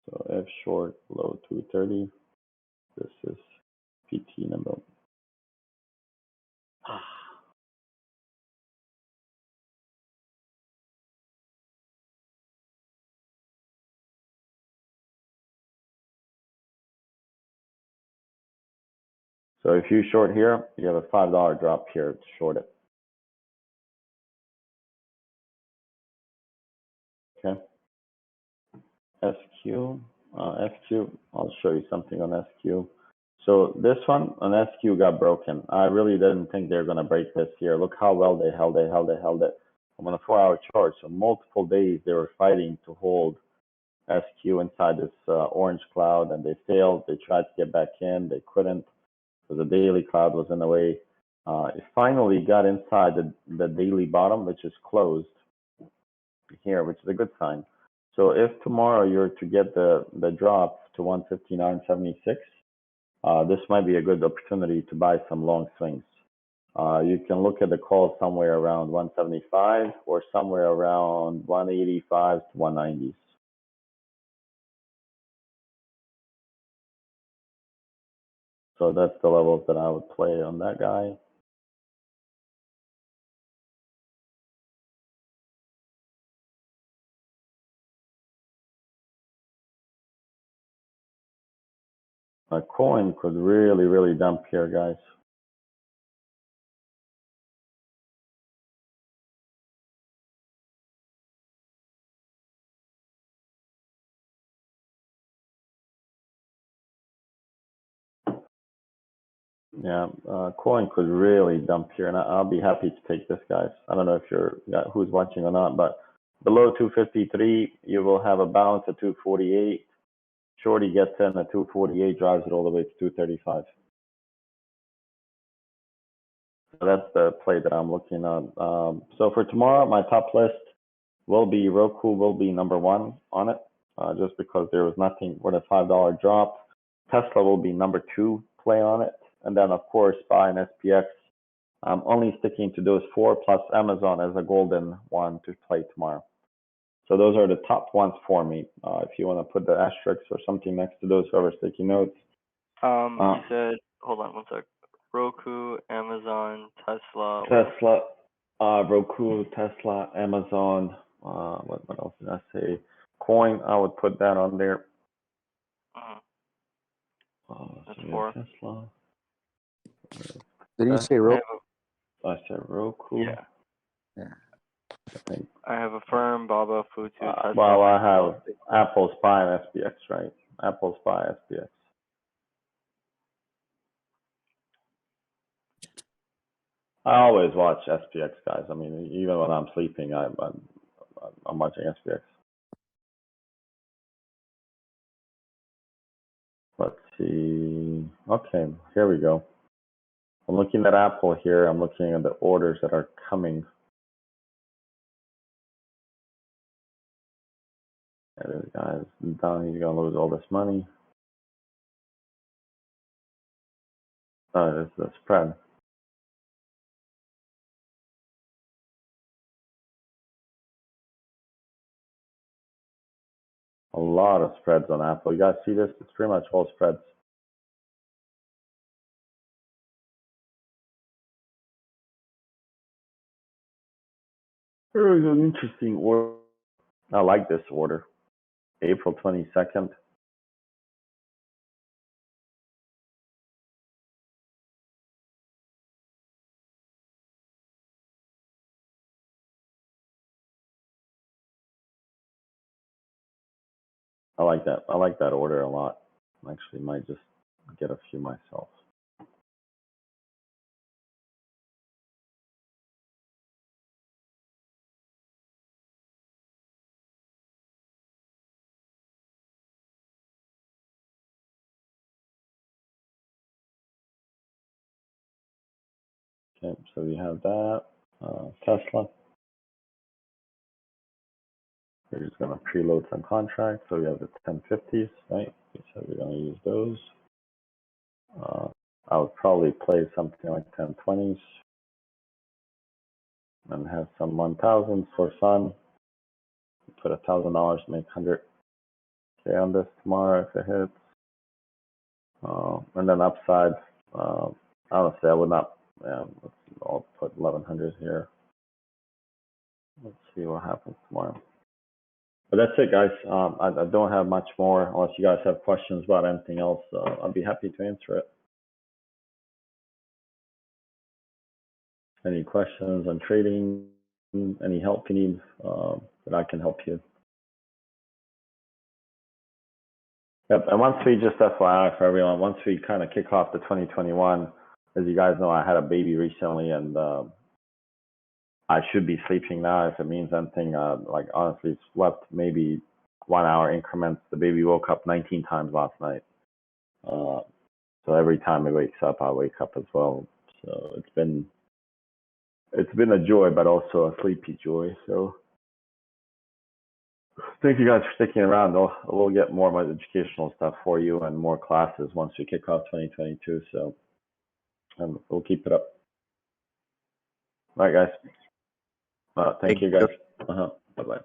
So if short below 230, this is PT number. So if you short here, you have a $5 drop here to short it. Okay. SQ, FQ, I'll show you something on SQ. So this one on SQ got broken. I really didn't think they're going to break this here. Look how well they held it. I'm on a 4-hour chart. So multiple days they were fighting to hold SQ inside this orange cloud, and they failed. They tried to get back in. They couldn't because the daily cloud was in the way. It finally got inside the daily bottom, which is closed here, which is a good sign. So if tomorrow you're to get the drop to 159.76, this might be a good opportunity to buy some long swings. You can look at the call somewhere around 175 or somewhere around 185 to 190s. So that's the levels that I would play on that guy. A coin could really dump here, guys. Yeah, coin could really dump here, and I'll be happy to take this, guys. I don't know if you're who's watching or not, but below 253, you will have a bounce at 248. Shorty gets in at 248, drives it all the way to 235. So that's the play that I'm looking at. So for tomorrow, my top list will be Roku will be number one on it, just because there was nothing with a $5 drop. Tesla will be number two play on it. And then, of course, SPY and SPX. I'm only sticking to those four plus Amazon as a golden one to play tomorrow. So those are the top ones for me. If you want to put the asterisks or something next to those, whoever's taking notes. You said, hold on one sec. Roku, Amazon, Tesla. Roku, Tesla, Amazon. What else did I say? Coin, I would put that on there. That's four. Tesla. Did you say Roku? I said Roku. Yeah. I think. I have a firm, Baba, Futu, Tesla. Well, I have Apple, SPY, and SPX, right? Apple, SPY, SPX. I always watch SPX, guys. I mean, even when I'm sleeping, I'm watching SPX. Let's see. Okay, here we go. I'm looking at Apple here. I'm looking at the orders that are coming. There this guy's done. He's gonna lose all this money. It's the spread. A lot of spreads on Apple. You guys see this? It's pretty much all spreads. There is an interesting order. I like this order. April 22nd. I like that. I like that order a lot. I actually might just get a few myself. Okay, so we have that. Tesla. We're just going to preload some contracts. So we have the 1050s, right? So we're going to use those. I would probably play something like 1020s and have some 1000s for fun. Put $1,000, make 100K on this tomorrow if it hits. And then upside, honestly, I would not. I'll put 1100 here. Let's see what happens tomorrow. But that's it, guys. I don't have much more unless you guys have questions about anything else. I'll be happy to answer it. Any questions on trading? Any help you need that I can help you? Yep. And once we just FYI for everyone, once we kind of kick off the 2021, as you guys know, I had a baby recently, and I should be sleeping now. If it means anything, like honestly, slept maybe 1 hour increments. The baby woke up 19 times last night. So every time it wakes up, I wake up as well. So it's been a joy, but also a sleepy joy. So thank you guys for sticking around. We'll get more of my educational stuff for you and more classes once we kick off 2022. So we'll keep it up. All right, guys. Thank you, guys. Bye-bye.